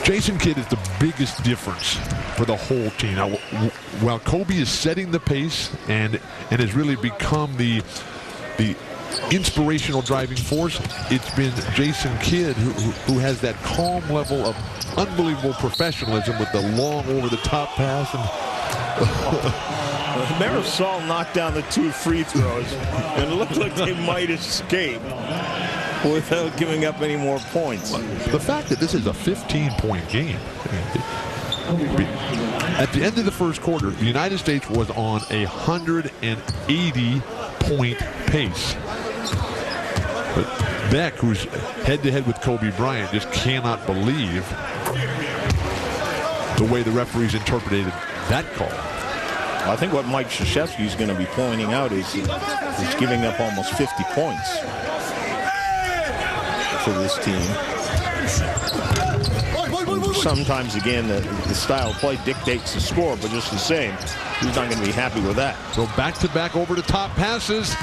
Jason Kidd is the biggest difference for the whole team. Now, while Kobe is setting the pace and has really become the inspirational driving force, it's been Jason Kidd who has that calm level of unbelievable professionalism with the long over-the-top pass. And Marisol knocked down the 2 free throws, and it looked like they might escape without giving up any more points. The fact that this is a 15-point game. At the end of the first quarter, the United States was on a 180-point pace. But Beck, who's head-to-head with Kobe Bryant, just cannot believe the way the referees interpreted that call. I think what Mike Krzyzewski is going to be pointing out is he's giving up almost 50 points for this team. Sometimes, again, the style of play dictates the score, but just the same, he's not going to be happy with that. So back-to-back over-the-top passes.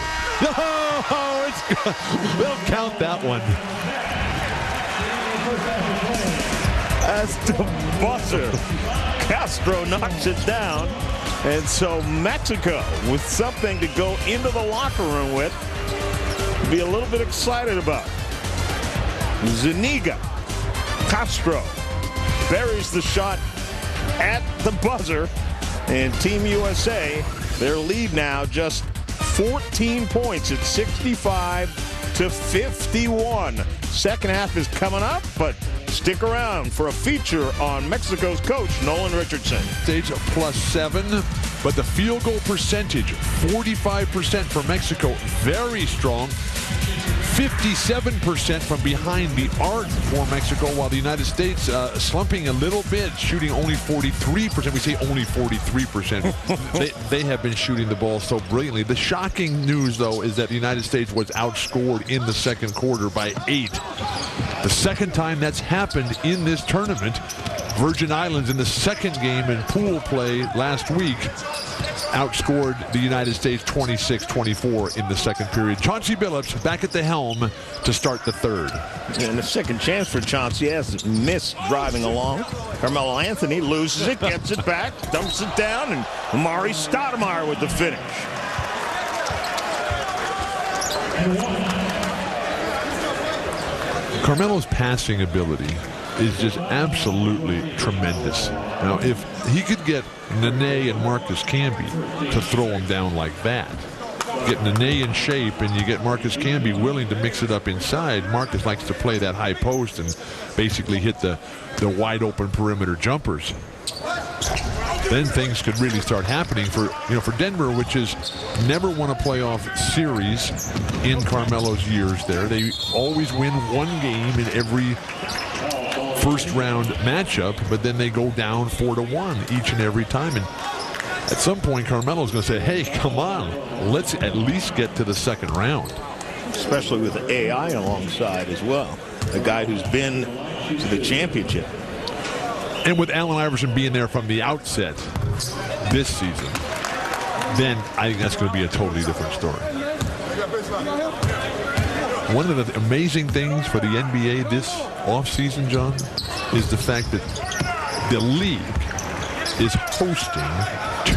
Oh, they'll count that one. As the buzzer, Castro knocks it down. And so Mexico, with something to go into the locker room with, be a little bit excited about. Zuniga, Castro buries the shot at the buzzer, and Team USA, their lead now just 14 points at 65-59. 51. Second half is coming up, but stick around for a feature on Mexico's coach, Nolan Richardson. States +7, but the field goal percentage, 45% for Mexico, very strong. 57% from behind the arc for Mexico, while the United States slumping a little bit, shooting only 43%. We say only 43%. they have been shooting the ball so brilliantly. The shocking news, though, is that the United States was outscored in the second quarter by 8. The second time that's happened in this tournament. Virgin Islands in the second game in pool play last week outscored the United States 26-24 in the second period. Chauncey Billups back at the helm to start the third. And the second chance for Chauncey has missed driving along. Carmelo Anthony loses it, gets it back, dumps it down, and Amari Stoudemire with the finish. Carmelo's passing ability is just absolutely tremendous. Now, if he could get Nene and Marcus Camby to throw him down like that, get Nene in shape, and you get Marcus Camby willing to mix it up inside. Marcus likes to play that high post and basically hit the wide open perimeter jumpers. Then things could really start happening for Denver, which has never won a playoff series in Carmelo's years there. They always win one game in every first round matchup, but then they go down 4-1 each and every time. And at some point, Carmelo's going to say, hey, come on, let's at least get to the second round. Especially with AI alongside as well, a guy who's been to the championship. And with Allen Iverson being there from the outset this season, then I think that's going to be a totally different story. One of the amazing things for the NBA this offseason, John, is the fact that the league is hosting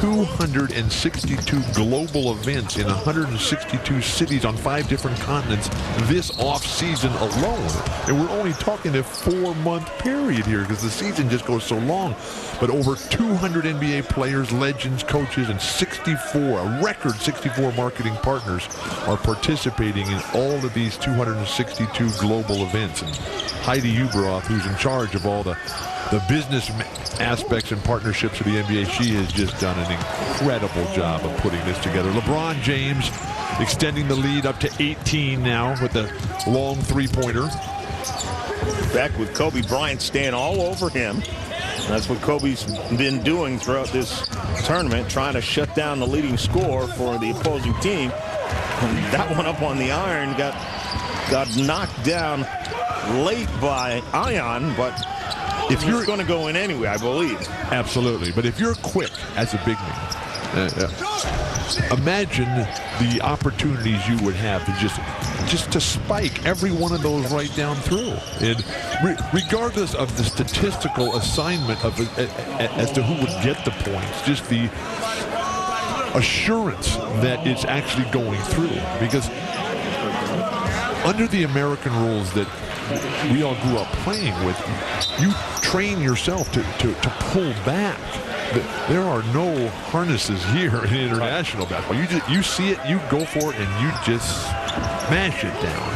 262 global events in 162 cities on 5 different continents this offseason alone. And we're only talking a 4-month period here because the season just goes so long. But over 200 NBA players, legends, coaches, and a record 64 marketing partners are participating in all of these 262 global events. And Heidi Ubroth, who's in charge of all the business aspects and partnerships of the NBA, she has just done an incredible job of putting this together. LeBron James extending the lead up to 18 now with the long three-pointer. Back with Kobe Bryant staying all over him. That's what Kobe's been doing throughout this tournament, trying to shut down the leading scorer for the opposing team. And that one up on the iron got knocked down late by Ion, but if you're going to go in anyway, I believe. Absolutely. But if you're quick as a big man, imagine the opportunities you would have to just to spike every one of those right down through. And regardless of the statistical assignment of as to who would get the points, just the assurance that it's actually going through. Because under the American rules that we all grew up playing with, you train yourself to pull back. There are no harnesses here in international basketball. You see it, you go for it, and you just smash it down.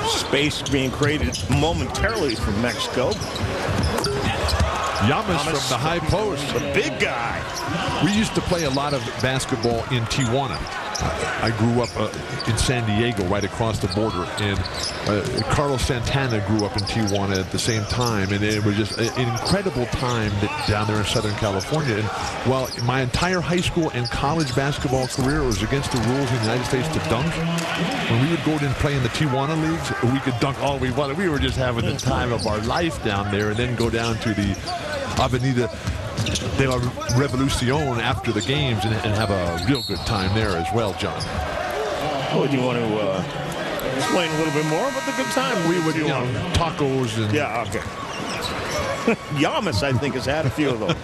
Space being created momentarily from Mexico. Yamas from the high post. The big guy. We used to play a lot of basketball in Tijuana. I grew up in San Diego, right across the border, and Carlos Santana grew up in Tijuana at the same time, and it was just an incredible time down there in Southern California. And while my entire high school and college basketball career was against the rules in the United States to dunk, when we would go and play in the Tijuana leagues, we could dunk all we wanted. We were just having the time of our life down there, and then go down to the Avenida de la Revolucion after the games and have a real good time there as well, John. Oh, do you want to explain a little bit more about the good time? We would, tacos and... Yeah, okay. Yamas, I think, has had a few of those.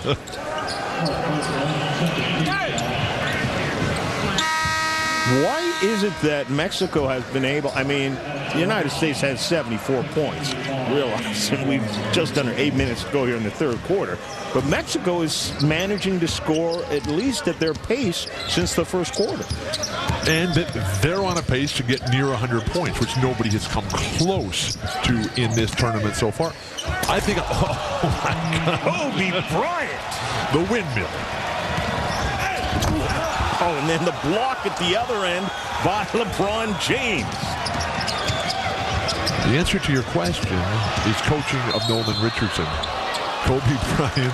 White is it that Mexico has been able, I mean, the United States has 74 points. Realizing we've just under 8 minutes to go here in the third quarter. But Mexico is managing to score at least at their pace since the first quarter. And they're on a pace to get near 100 points, which nobody has come close to in this tournament so far. I think, oh my God. Kobe Bryant. The windmill. Oh, and then the block at the other end by LeBron James. The answer to your question is coaching of Nolan Richardson. Kobe Bryant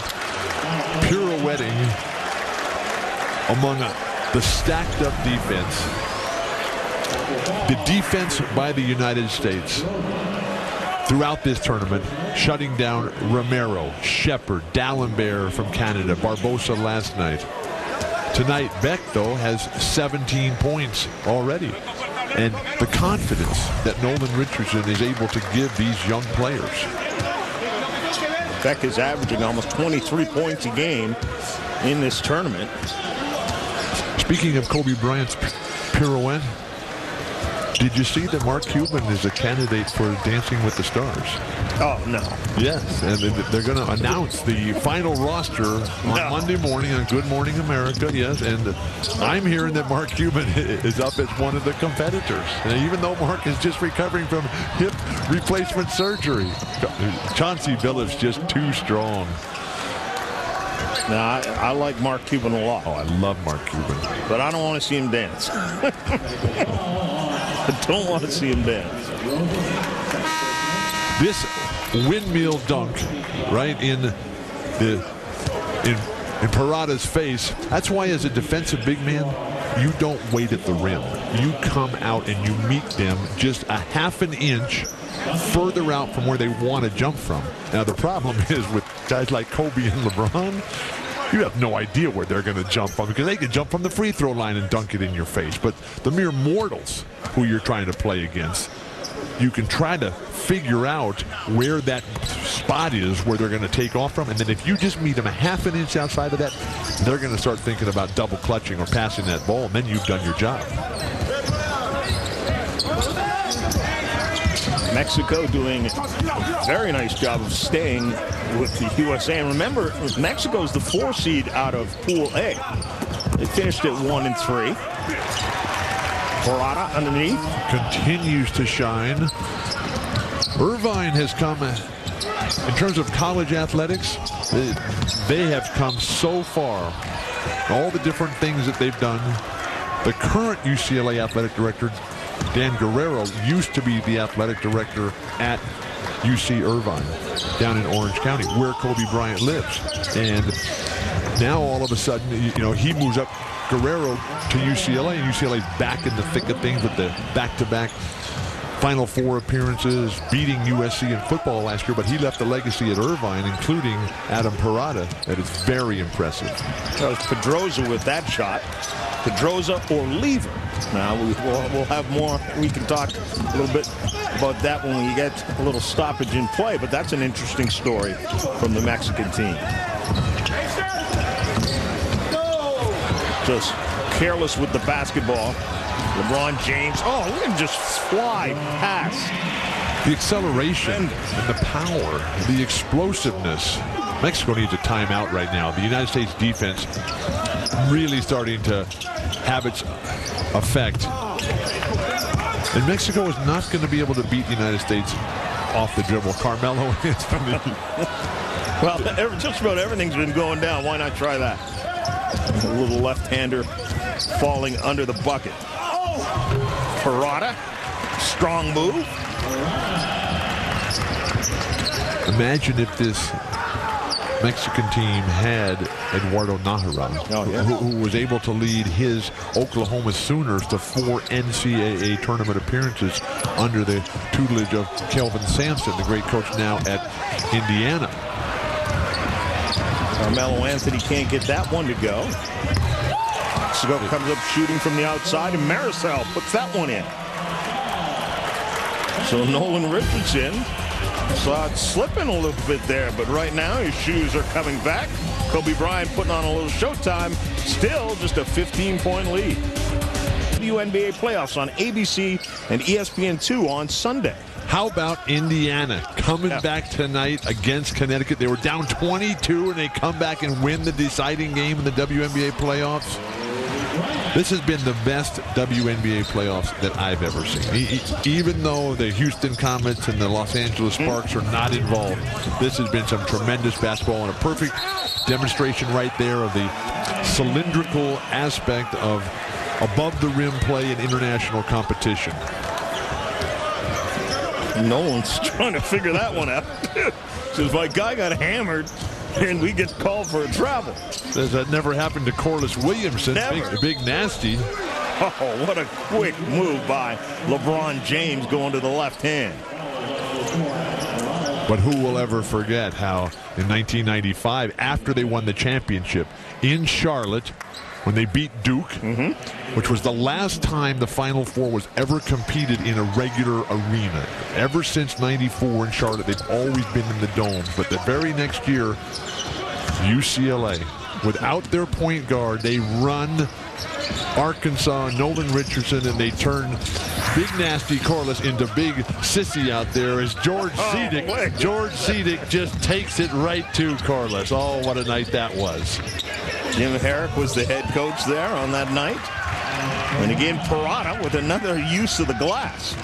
pirouetting among the stacked up defense. The defense by the United States throughout this tournament, shutting down Romero, Shepard, D'Alembert from Canada, Barbosa last night. Tonight, Beck, though, has 17 points already. And the confidence that Nolan Richardson is able to give these young players. Beck is averaging almost 23 points a game in this tournament. Speaking of Kobe Bryant's pirouette, did you see that Mark Cuban is a candidate for Dancing with the Stars? Oh, no. Yes, and they're going to announce the final roster on Monday morning on Good Morning America, yes, and I'm hearing that Mark Cuban is up as one of the competitors, and even though Mark is just recovering from hip replacement surgery. Chauncey Billups just too strong. Now, I like Mark Cuban a lot. Oh, I love Mark Cuban. But I don't want to see him dance. I don't want to see him dance. This windmill dunk right in Parada's face. That's why as a defensive big man, you don't wait at the rim. You come out and you meet them just a half an inch further out from where they want to jump from. Now the problem is with guys like Kobe and LeBron, you have no idea where they're going to jump from because they can jump from the free throw line and dunk it in your face. But the mere mortals who you're trying to play against, you can try to figure out where that spot is where they're going to take off from. And then if you just meet them a half an inch outside of that, they're going to start thinking about double clutching or passing that ball, and then you've done your job. Mexico doing a very nice job of staying with the USA. And remember, Mexico's the 4 seed out of Pool A. They finished at 1 and 3. Parada underneath. Continues to shine. Irvine has come, in terms of college athletics, they have come so far. All the different things that they've done. The current UCLA athletic director, Dan Guerrero, used to be the athletic director at UC Irvine down in Orange County, where Kobe Bryant lives. And now all of a sudden, you know, he moves up Guerrero to UCLA, and UCLA's back in the thick of things with the back-to-back Final Four appearances, beating USC in football last year, but he left a legacy at Irvine, including Adam Parada, that is very impressive. That was Pedroza with that shot. Pedroza or Lever. Now we'll have more. We can talk a little bit about that when we get a little stoppage in play, but that's an interesting story from the Mexican team. Just careless with the basketball. LeBron James, oh, look at him just fly past. The acceleration and the power, the explosiveness. Mexico needs a timeout right now. The United States defense really starting to have its effect. And Mexico is not going to be able to beat the United States off the dribble. Carmelo is from the... Well, just about everything's been going down. Why not try that? A little left-hander falling under the bucket. Parada, strong move. Imagine if this Mexican team had Eduardo Nájera, who was able to lead his Oklahoma Sooners to 4 NCAA tournament appearances under the tutelage of Kelvin Sampson, the great coach now at Indiana. Carmelo Anthony can't get that one to go. Mexico comes up shooting from the outside, and Marisol puts that one in. So Nolan Richardson saw it slipping a little bit there, but right now his shoes are coming back. Kobe Bryant putting on a little showtime. Still just a 15-point lead. WNBA playoffs on ABC and ESPN2 on Sunday. How about Indiana coming back tonight against Connecticut? They were down 22, and they come back and win the deciding game in the WNBA playoffs. This has been the best WNBA playoffs that I've ever seen. Even though the Houston Comets and the Los Angeles Sparks are not involved, this has been some tremendous basketball and a perfect demonstration right there of the cylindrical aspect of above-the-rim play in international competition. No one's trying to figure that one out. Says my guy got hammered, and we get called for a travel. That never happened to Corliss Williamson. Big nasty. Oh, what a quick move by LeBron James going to the left hand. But who will ever forget how in 1995, after they won the championship in Charlotte, when they beat Duke, which was the last time the Final Four was ever competed in a regular arena. Ever since '94 in Charlotte, they've always been in the domes. But the very next year, UCLA, without their point guard, they run Arkansas, Nolan Richardson, and they turn big nasty Corliss into big sissy out there as George Cedic just takes it right to Corliss. Oh, what a night that was. Jim Herrick was the head coach there on that night. And again, Parada with another use of the glass.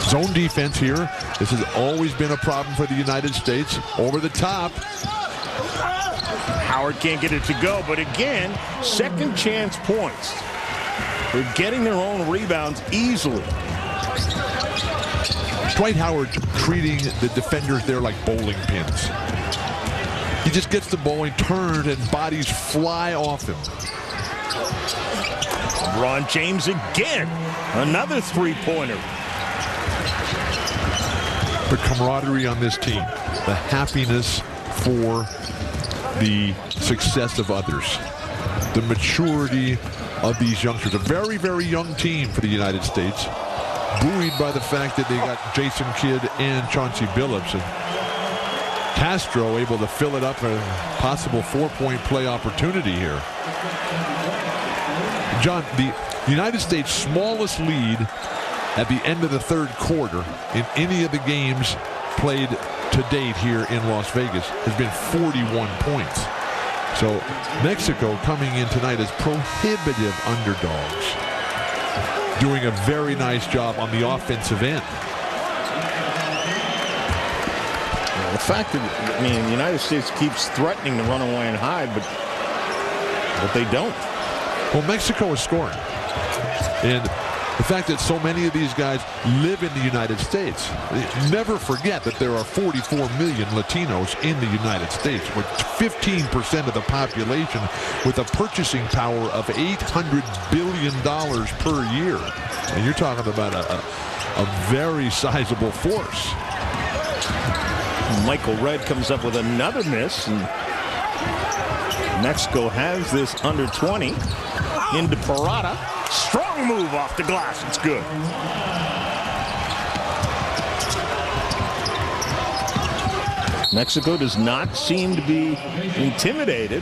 Zone defense here. This has always been a problem for the United States. Over the top. Howard can't get it to go, but again, second chance points. They're getting their own rebounds easily. Dwight Howard treating the defenders there like bowling pins. He just gets the ball and turns, and bodies fly off him. LeBron James again. Another three-pointer. The camaraderie on this team, the happiness for the success of others, the maturity of these youngsters. A very, very young team for the United States, buoyed by the fact that they got Jason Kidd and Chauncey Billups. And Castro able to fill it up, a possible four-point play opportunity here. John, the United States' smallest lead at the end of the third quarter in any of the games played to date here in Las Vegas has been 41 points. So Mexico coming in tonight as prohibitive underdogs, doing a very nice job on the offensive end. The fact that, I mean, the United States keeps threatening to run away and hide, but they don't. Well, Mexico is scoring. And the fact that so many of these guys live in the United States. Never forget that there are 44 million Latinos in the United States, with 15% of the population, with a purchasing power of $800 billion per year. And you're talking about a very sizable force. Michael Redd comes up with another miss, and Mexico has this under 20 into Parada. Strong move off the glass. It's good. Mexico does not seem to be intimidated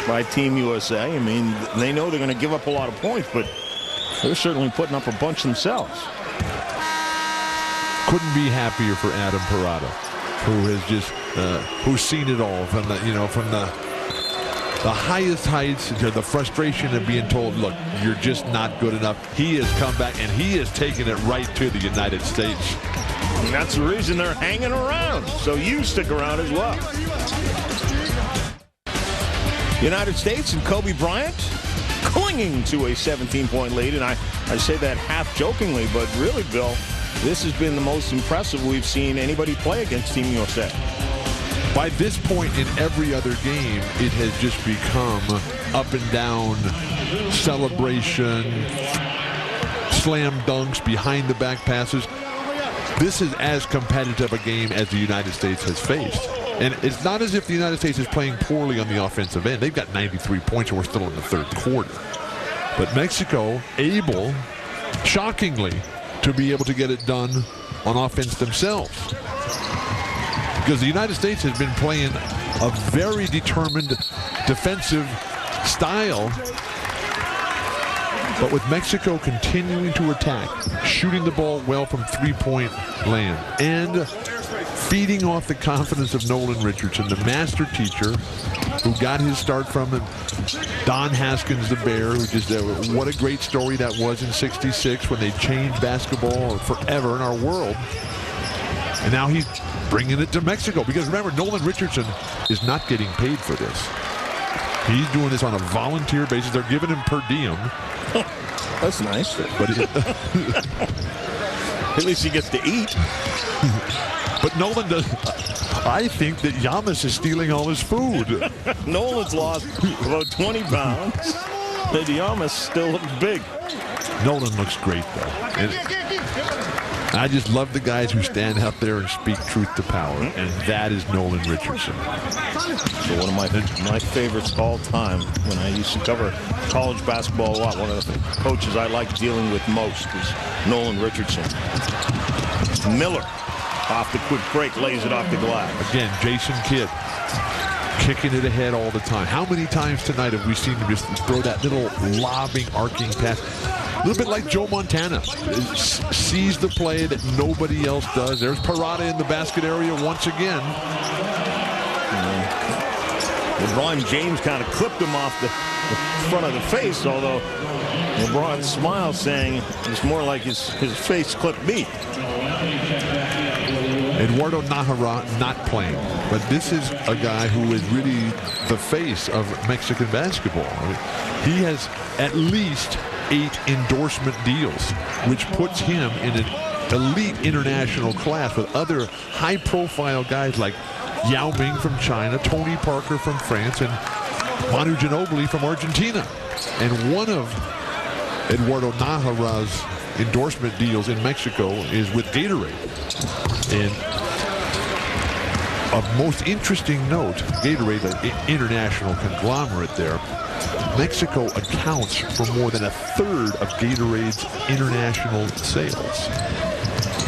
by Team USA. I mean, they know they're going to give up a lot of points, but they're certainly putting up a bunch themselves. Couldn't be happier for Adam Parada, who has just who's seen it all from the from the highest heights to the frustration of being told, look, you're just not good enough. He has come back, and he has taken it right to the United States. And that's the reason they're hanging around. So you stick around as well. United States and Kobe Bryant clinging to a 17-point lead. And I say that half jokingly, but really, Bill, this has been the most impressive we've seen anybody play against Team USA. By this point in every other game, it has just become up and down celebration, slam dunks, behind the back passes. This is as competitive a game as the United States has faced. And it's not as if the United States is playing poorly on the offensive end. They've got 93 points and we're still in the third quarter. But Mexico able, shockingly, to be able to get it done on offense themselves. Because the United States has been playing a very determined defensive style. But with Mexico continuing to attack, shooting the ball well from three-point land, and feeding off the confidence of Nolan Richardson, the master teacher, who got his start from him, Don Haskins, the Bear, who just, what a great story that was in '66 when they changed basketball forever in our world. And now he's bringing it to Mexico. Because remember, Nolan Richardson is not getting paid for this. He's doing this on a volunteer basis. They're giving him per diem. That's nice. But at least he gets to eat. But Nolan does. I think that Yamas is stealing all his food. Nolan's lost about 20 pounds. But Yamas still looks big. Nolan looks great, though. And I just love the guys who stand out there and speak truth to power, and that is Nolan Richardson. So one of my favorites all time, when I used to cover college basketball a lot, one of the coaches I like dealing with most is Nolan Richardson. Miller, off the quick break, lays it off the glass. Again, Jason Kidd kicking it ahead all the time. How many times tonight have we seen him just throw that little lobbing, arcing pass? A little bit like Joe Montana. Sees the play that nobody else does. There's Parada in the basket area once again. LeBron James kind of clipped him off the front of the face, although LeBron smiled, saying it's more like his face clipped me. Eduardo Nájera not playing, but this is a guy who is really the face of Mexican basketball. I mean, he has at least 8 endorsement deals, which puts him in an elite international class with other high-profile guys like Yao Ming from China, Tony Parker from France, and Manu Ginobili from Argentina. And one of Eduardo Nájera's endorsement deals in Mexico is with Gatorade. And of most interesting note, Gatorade, an international conglomerate there, Mexico accounts for more than 1/3 of Gatorade's international sales.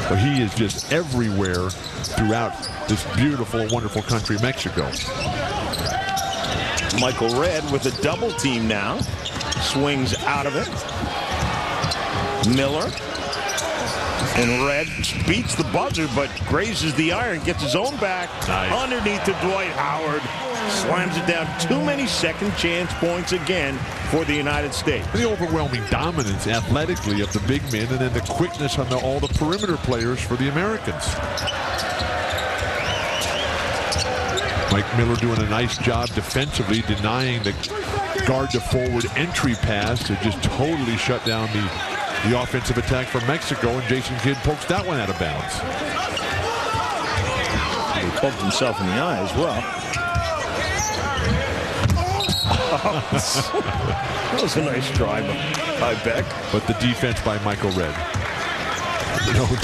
So he is just everywhere throughout this beautiful and wonderful country, Mexico. Michael Redd with a double team now. Swings out of it. Miller. And Redd beats the buzzer, but grazes the iron, gets his own back. Nice. Underneath to Dwight Howard. Slams it down. Too many second chance points again for the United States. The overwhelming dominance athletically of the big men, and then the quickness on all the perimeter players for the Americans. Mike Miller doing a nice job defensively, denying the guard to forward entry pass to just totally shut down the offensive attack from Mexico, and Jason Kidd pokes that one out of bounds. He poked himself in the eye as well. That was a nice drive by Beck. But the defense by Michael Redd.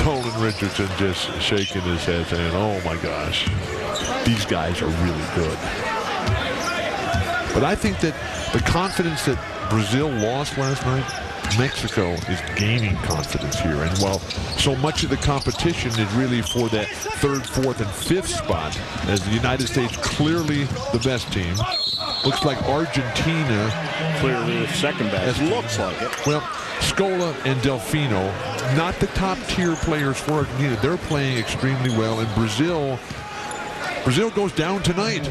Nolan Richardson just shaking his head saying, oh my gosh, these guys are really good. But I think that the confidence that Brazil lost last night, Mexico is gaining confidence here. And while so much of the competition is really for that 3rd, 4th, and 5th spot, as the United States clearly the best team, looks like Argentina Clearly the second best. It looks like it. Well, Scola and Delfino, not the top tier players for Argentina. They're playing extremely well. And Brazil goes down tonight.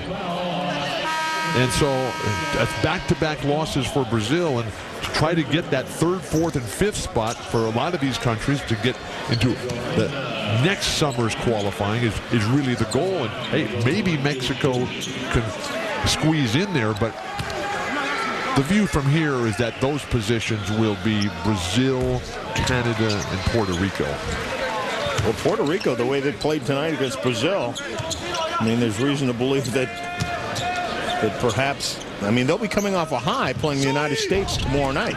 And so that's back-to-back losses for Brazil, and to try to get that 3rd, 4th, and 5th spot for a lot of these countries to get into the next summer's qualifying is really the goal. And hey, maybe Mexico can squeeze in there, but the view from here is that those positions will be Brazil, Canada, and Puerto Rico. Well, Puerto Rico, the way they played tonight against Brazil, I mean, there's reason to believe that perhaps, I mean, they'll be coming off a high playing the United States tomorrow night.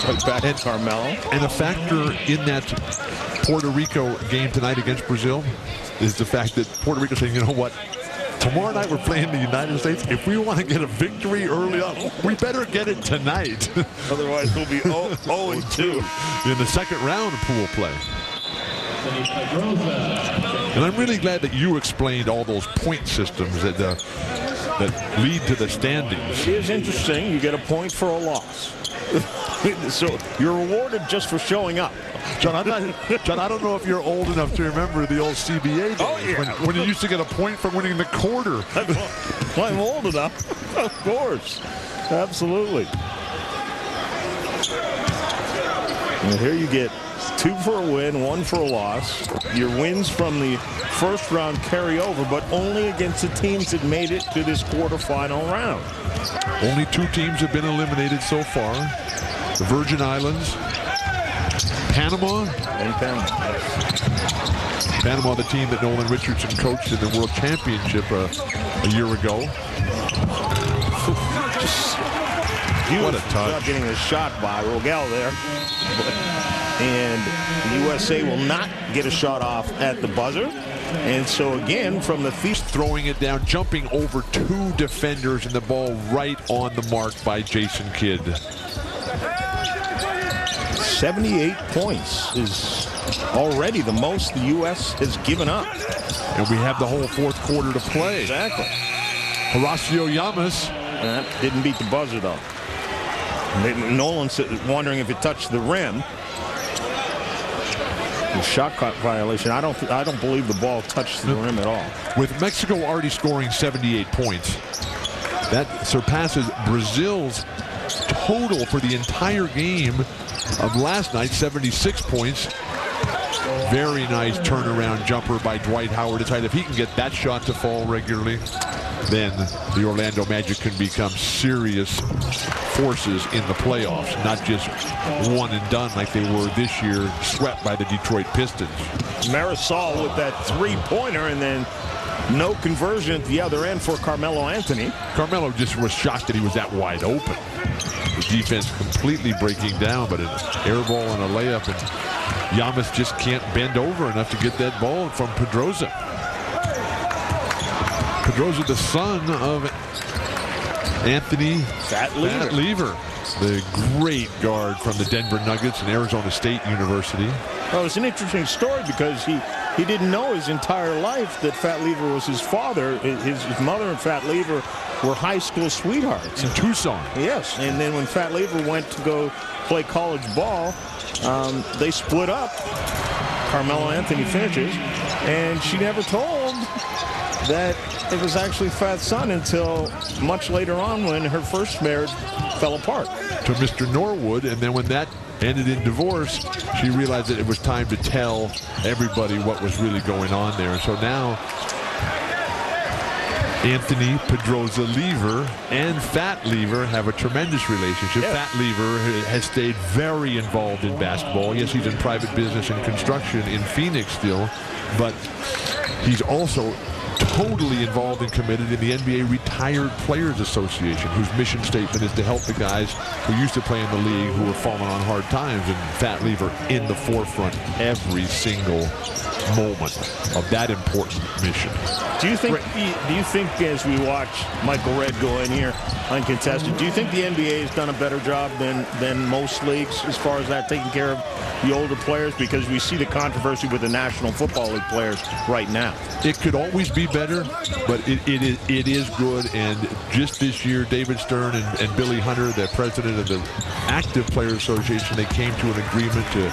Right back at Carmelo. And a factor in that Puerto Rico game tonight against Brazil is the fact that Puerto Rico saying, you know what, tomorrow night we're playing the United States. If we want to get a victory early on, we better get it tonight. Otherwise we'll be 0-2 in the second round of pool play. And I'm really glad that you explained all those point systems that lead to the standings. It is interesting. You get a point for a loss. So you're rewarded just for showing up. John, I don't know if you're old enough to remember the old CBA days when you used to get a point for winning the quarter. Well, I'm old enough. Of course. Absolutely. And here you get 2 for a win, 1 for a loss. Your wins from the first round carry over, but only against the teams that made it to this quarterfinal round. Only 2 teams have been eliminated so far. The Virgin Islands, Panama. And Panama. Panama, the team that Nolan Richardson coached in the World Championship a year ago. What a touch. Getting a shot by Rogel there. And the USA will not get a shot off at the buzzer. And so again, from the feast, throwing it down, jumping over 2 defenders, and the ball right on the mark by Jason Kidd. 78 points is already the most the U.S. has given up. And we have the whole 4th quarter to play. Exactly. Horacio Llamas. Didn't beat the buzzer, though. Nolan's wondering if it touched the rim. The shot clock violation. I don't believe the ball touched the rim at all. With Mexico already scoring 78 points, that surpasses Brazil's total for the entire game of last night, 76 points. Very nice turnaround jumper by Dwight Howard. It's like if he can get that shot to fall regularly, then the Orlando Magic can become serious forces in the playoffs, not just one and done like they were this year, swept by the Detroit Pistons. Marisol with that 3-pointer, and then no conversion at the other end for Carmelo Anthony. Carmelo just was shocked that he was that wide open. The defense completely breaking down, but an air ball and a layup, and Llamas just can't bend over enough to get that ball from Pedroza. Pedroza, the son of Anthony Fat Lever, the great guard from the Denver Nuggets and Arizona State University. Well, it's an interesting story because he didn't know his entire life that Fat Lever was his father. His mother and Fat Lever were high school sweethearts. In Tucson. Yes, and then when Fat Lever went to go play college ball, they split up. Carmelo Anthony finishes, and she never told that it was actually Fat's son until much later on when her first marriage fell apart. To Mr. Norwood, and then when that ended in divorce, she realized that it was time to tell everybody what was really going on there. And so now Anthony Pedroza Lever and Fat Lever have a tremendous relationship. Yeah. Fat Lever has stayed very involved in basketball. Yes, he's in private business and construction in Phoenix still, but he's also totally involved and committed in the NBA Retired Players Association, whose mission statement is to help the guys who used to play in the league who have fallen on hard times, and Fat Lever in the forefront every single moment of that important mission. Do you think as we watch Michael Redd go in here uncontested, do you think the NBA has done a better job than most leagues as far as that, taking care of the older players? Because we see the controversy with the National Football League players right now. It could always be better, but it is good. And just this year, David Stern and Billy Hunter, the president of the Active Players Association, they came to an agreement to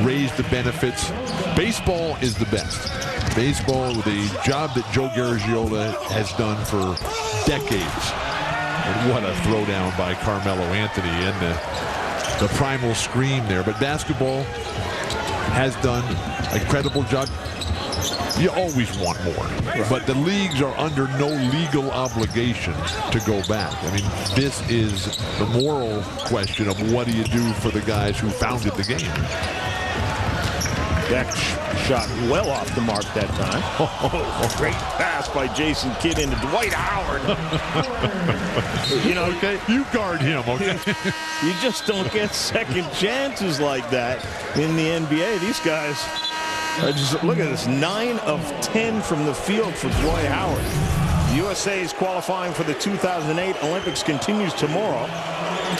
raise the benefits. Baseball is the best. Baseball, the job that Joe Garagiola has done for decades. And what a throwdown by Carmelo Anthony and the primal scream there. But basketball has done a credible job. You always want more, but the leagues are under no legal obligation to go back. I mean, this is the moral question of what do you do for the guys who founded the game. That shot well off the mark that time. Oh, great pass by Jason Kidd into Dwight Howard. You know, okay, you guard him, okay? You just don't get second chances like that in the NBA. These guys are just, look at this, 9 of 10 from the field for Dwight Howard. USA is qualifying for the 2008 Olympics continues tomorrow.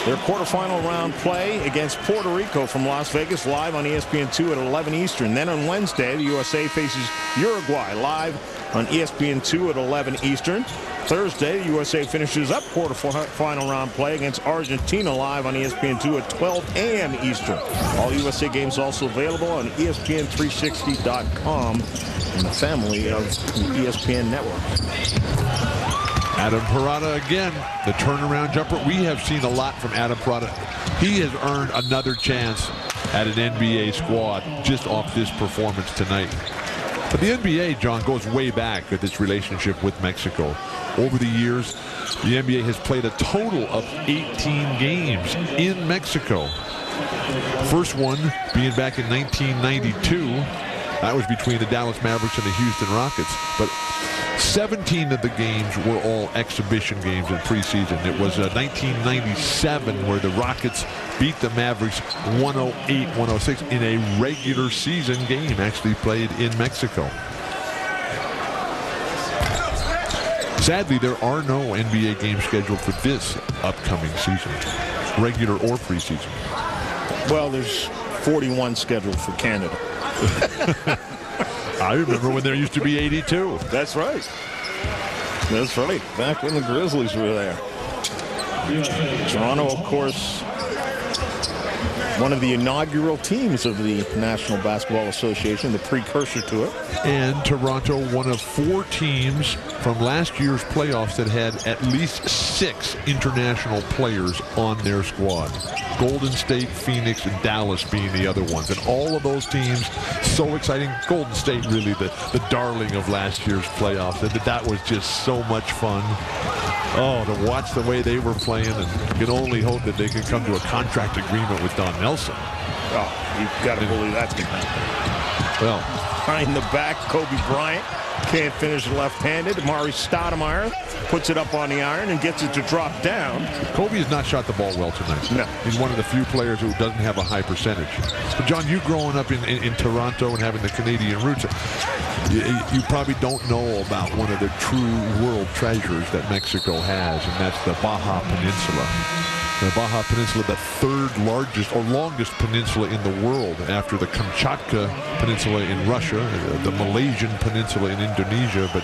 Their quarterfinal round play against Puerto Rico from Las Vegas, live on ESPN2 at 11 Eastern. Then on Wednesday, the USA faces Uruguay live on ESPN2 at 11 Eastern. Thursday, the USA finishes up quarterfinal round play against Argentina live on ESPN2 at 12 a.m. Eastern. All USA games also available on ESPN360.com and the family of the ESPN network. Adam Parada again, the turnaround jumper. We have seen a lot from Adam Parada. He has earned another chance at an NBA squad just off this performance tonight. But the NBA, John, goes way back with its relationship with Mexico. Over the years, the NBA has played a total of 18 games in Mexico. First one being back in 1992. That was between the Dallas Mavericks and the Houston Rockets. But 17 of the games were all exhibition games in preseason. It was 1997 where the Rockets beat the Mavericks 108-106 in a regular season game actually played in Mexico. Sadly, there are no NBA games scheduled for this upcoming season, regular or preseason. Well, there's 41 scheduled for Canada. I remember when there used to be 82. That's right. That's right. Back when the Grizzlies were there. Toronto, of course, one of the inaugural teams of the National Basketball Association, the precursor to it. And Toronto, one of 4 teams from last year's playoffs that had at least 6 international players on their squad. Golden State, Phoenix, and Dallas being the other ones. And all of those teams, so exciting. Golden State really the darling of last year's playoffs. And that was just so much fun. Oh, to watch the way they were playing, and you can only hope that they can come to a contract agreement with Don Nelson. Oh, you've got to believe that's going to happen. Well, behind the back, Kobe Bryant can't finish left-handed. Amari Stoudemire puts it up on the iron and gets it to drop down. Kobe has not shot the ball well tonight. No. He's one of the few players who doesn't have a high percentage. But John, you growing up in Toronto and having the Canadian roots, you probably don't know about one of the true world treasures that Mexico has, and that's the Baja Peninsula. The Baja Peninsula, the 3rd largest or longest peninsula in the world after the Kamchatka Peninsula in Russia, the Malaysian Peninsula in Indonesia. But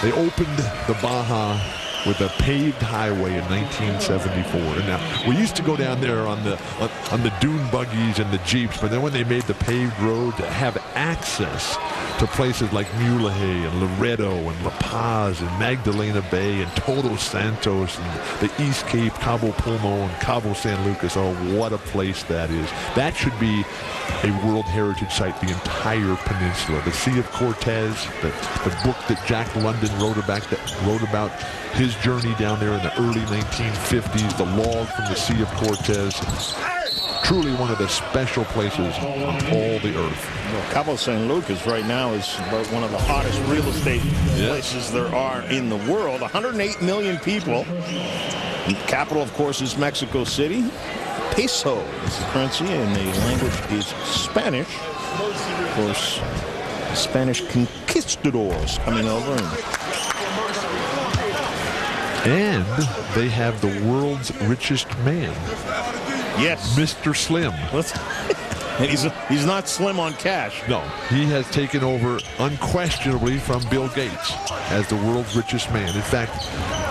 they opened the Baja with a paved highway in 1974. And now, we used to go down there on the dune buggies and the Jeeps, but then when they made the paved road to have access to places like Mulegé and Loreto and La Paz and Magdalena Bay and Todos Santos and the East Cape, Cabo Pulmo and Cabo San Lucas. Oh, what a place that is. That should be a World Heritage Site, the entire peninsula. The Sea of Cortez, the book that Jack London wrote about his journey down there in the early 1950s, the log from the Sea of Cortez. Truly one of the special places on all the earth. Well, Cabo San Lucas right now is about one of the hottest real estate places there are in the world. 108 million people. The capital, of course, is Mexico City. Peso is the currency, and the language is Spanish. Of course, Spanish conquistadors coming over. And they have the world's richest man. Yes. Mr. Slim. And he's not slim on cash. No, he has taken over unquestionably from Bill Gates as the world's richest man. In fact,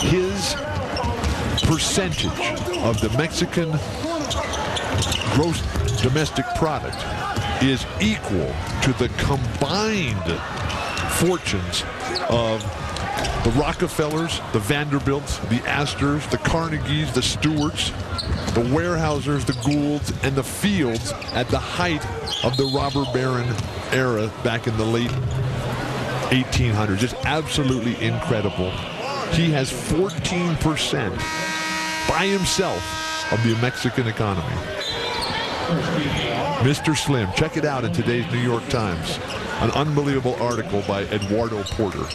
his percentage of the Mexican gross domestic product is equal to the combined fortunes of the Rockefellers, the Vanderbilts, the Astors, the Carnegies, the Stewarts, the Weyerhausers, the Goulds, and the Fields at the height of the robber baron era back in the late 1800s. Just absolutely incredible. He has 14% by himself of the Mexican economy. Mr. Slim, check it out in today's New York Times. An unbelievable article by Eduardo Porter.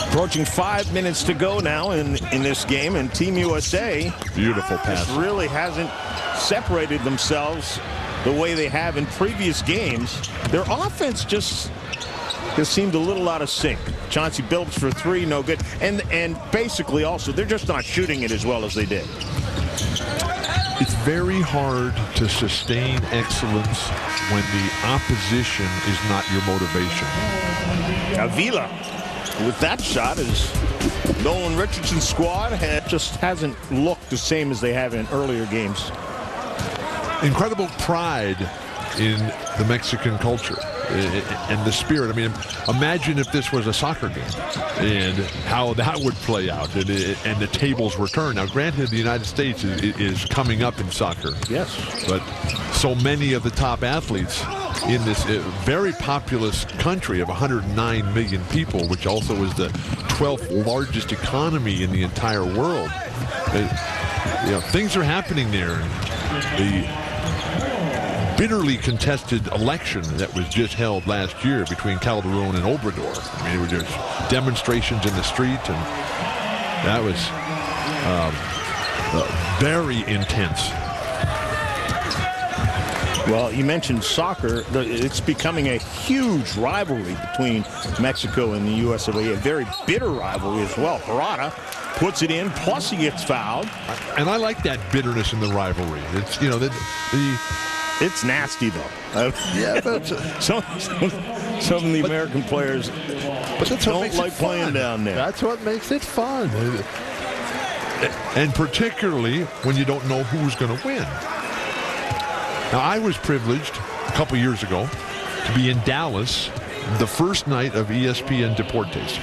Approaching 5 minutes to go now in this game, and Team USA Beautiful pass. really hasn't separated themselves the way they have in previous games, their offense just seemed a little out of sync. Chauncey Billups for 3, no good. And basically also, they're just not shooting it as well as they did. It's very hard to sustain excellence when the opposition is not your motivation. Avila with that shot is Nolan Richardson's squad just hasn't looked the same as they have in earlier games. Incredible pride in the Mexican culture and the spirit. I mean, imagine if this was a soccer game and how that would play out, and the tables were turned. Now, granted, the United States is coming up in soccer. Yes. But so many of the top athletes in this very populous country of 109 million people, which also is the 12th largest economy in the entire world. Things are happening there. The bitterly contested election that was just held last year between Calderon and Obrador. I mean, there were just demonstrations in the street, and that was very intense. Well, you mentioned soccer. It's becoming a huge rivalry between Mexico and the U.S. A very bitter rivalry as well. Parada puts it in, plus he gets fouled. And I like that bitterness in the rivalry. It's, it's nasty, though. Yeah, but some of the American players don't like playing down there. That's what makes it fun. And particularly when you don't know who's going to win. Now, I was privileged a couple years ago to be in Dallas the first night of ESPN Deportes.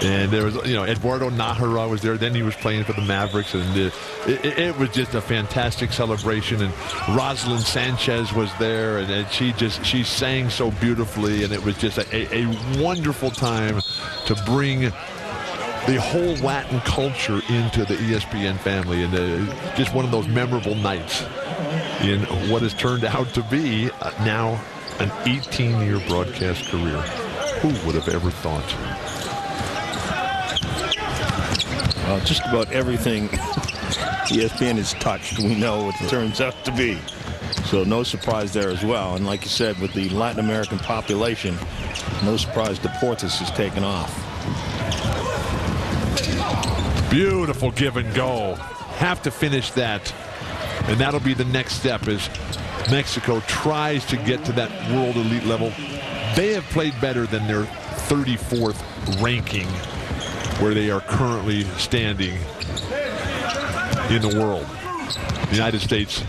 And there was, Eduardo Nájera was there. Then he was playing for the Mavericks, and it was just a fantastic celebration. And Rosalind Sanchez was there, and she sang so beautifully, and it was just a wonderful time to bring the whole Latin culture into the ESPN family, and just one of those memorable nights in what has turned out to be now an 18-year broadcast career. Who would have ever thought? Well, just about everything ESPN has touched, we know what it turns out to be. So no surprise there as well. And like you said, with the Latin American population, no surprise Deportes has taken off. Beautiful give and go. Have to finish that. And that'll be the next step as Mexico tries to get to that world elite level. They have played better than their 34th ranking, where they are currently standing in the world. The United States,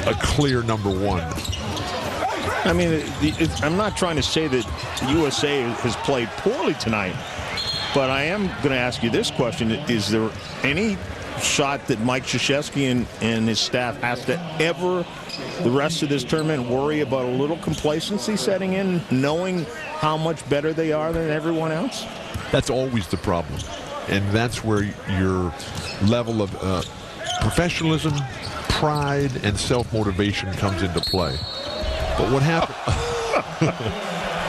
a clear #1. I mean, I'm not trying to say that the USA has played poorly tonight, but I am going to ask you this question. Is there any shot that Mike Krzyzewski and his staff has to ever, the rest of this tournament, worry about a little complacency setting in, knowing how much better they are than everyone else? That's always the problem. And that's where your level of professionalism, pride, and self-motivation comes into play. But what happens?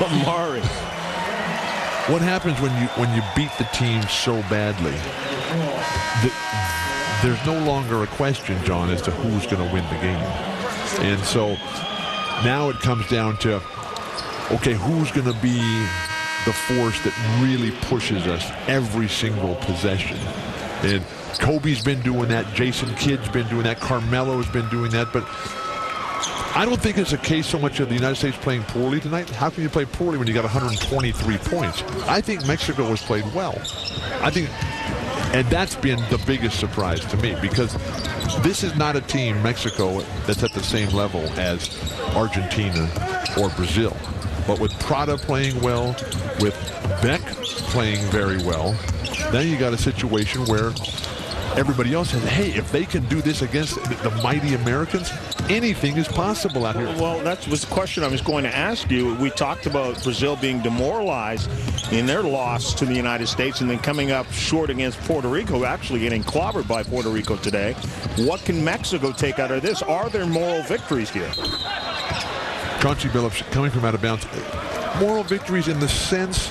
Amari. What happens when you beat the team so badly? There's no longer a question, John, as to who's going to win the game. And so now it comes down to, okay, who's going to be the force that really pushes us every single possession? And Kobe's been doing that. Jason Kidd's been doing that. Carmelo's been doing that. But I don't think it's a case so much of the United States playing poorly tonight. How can you play poorly when you got 123 points? I think Mexico has played well. And that's been the biggest surprise to me, because this is not a team, Mexico, that's at the same level as Argentina or Brazil. But with Prada playing well, with Beck playing very well, then you got a situation where everybody else says, hey, if they can do this against the mighty Americans, anything is possible out here. Well, that was the question I was going to ask you. We talked about Brazil being demoralized in their loss to the United States and then coming up short against Puerto Rico, actually getting clobbered by Puerto Rico today. What can Mexico take out of this? Are there moral victories here? Chauncey Billups coming from out of bounds. Moral victories in the sense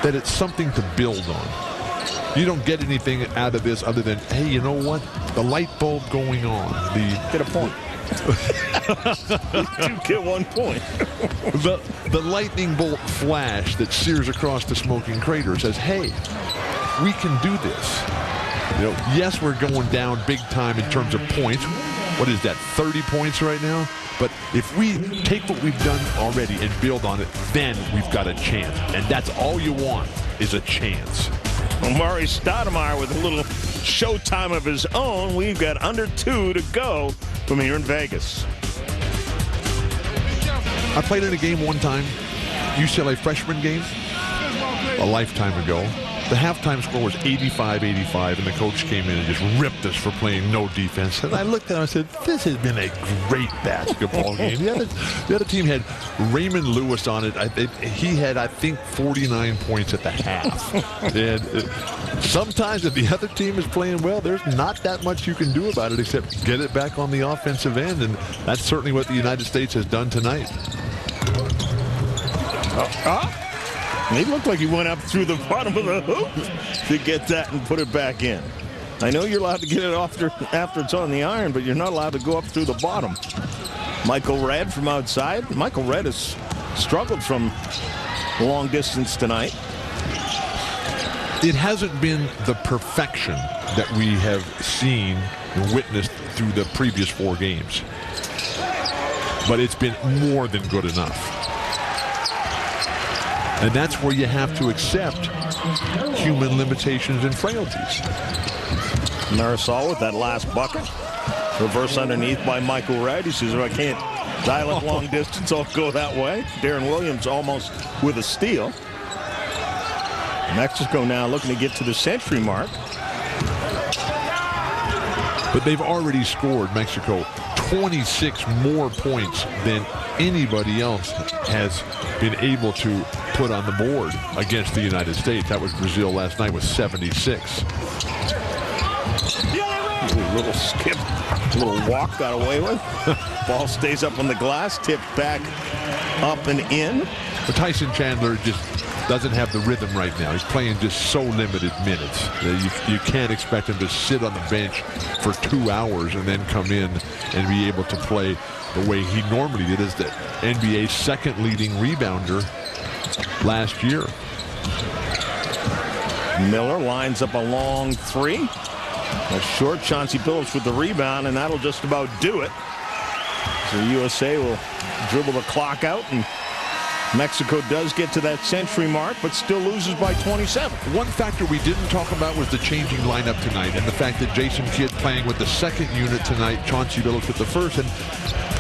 that it's something to build on. You don't get anything out of this other than, hey, you know what? The light bulb going on. Get a point. You get 1 point. The lightning bolt flash that sears across the smoking crater says, hey, we can do this. You know, yes, we're going down big time in terms of points. What is that, 30 points right now? But if we take what we've done already and build on it, then we've got a chance. And that's all you want, is a chance. Omari Stoudemire with a little showtime of his own. We've got under 2 to go from here in Vegas. I played in a game one time, UCLA freshman game, a lifetime ago. The halftime score was 85-85, and the coach came in and just ripped us for playing no defense. And I looked at him and I said, this has been a great basketball game. The other team had Raymond Lewis on it. He had, I think, 49 points at the half. And sometimes if the other team is playing well, there's not that much you can do about it except get it back on the offensive end. And that's certainly what the United States has done tonight. He looked like he went up through the bottom of the hoop to get that and put it back in. I know you're allowed to get it off after it's on the iron, but you're not allowed to go up through the bottom. Michael Redd from outside. Michael Redd has struggled from long distance tonight. It hasn't been the perfection that we have seen and witnessed through the previous 4 games. But it's been more than good enough. And that's where you have to accept human limitations and frailties. Marisol with that last bucket. Reverse underneath by Michael Redd. He says, if I can't dial it long distance, I'll go that way. Darren Williams almost with a steal. Mexico now looking to get to the century mark. But they've already scored, Mexico, 26 more points than anybody else has been able to put on the board against the United States. That was Brazil last night with 76. Ooh, little skip, little walk got away with. Ball stays up on the glass, tipped back up and in. But Tyson Chandler just doesn't have the rhythm right now. He's playing just so limited minutes. You can't expect him to sit on the bench for 2 hours and then come in and be able to play the way he normally did as the NBA's second leading rebounder last year. Miller lines up a long 3. A short Chauncey Billups with the rebound, and that'll just about do it. So USA will dribble the clock out, and Mexico does get to that century mark, but still loses by 27. One factor we didn't talk about was the changing lineup tonight, and the fact that Jason Kidd playing with the second unit tonight, Chauncey Billups with the first, and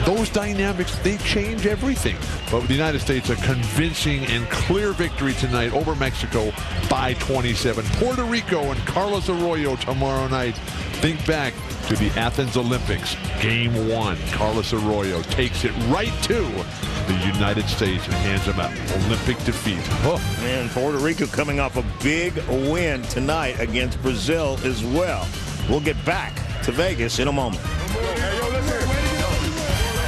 those dynamics, they change everything. But with the United States, a convincing and clear victory tonight over Mexico by 27. Puerto Rico and Carlos Arroyo tomorrow night. Think back to the Athens Olympics, Game 1. Carlos Arroyo takes it right to the United States and hands them an Olympic defeat. Oh, man, Puerto Rico coming off a big win tonight against Brazil as well. We'll get back to Vegas in a moment.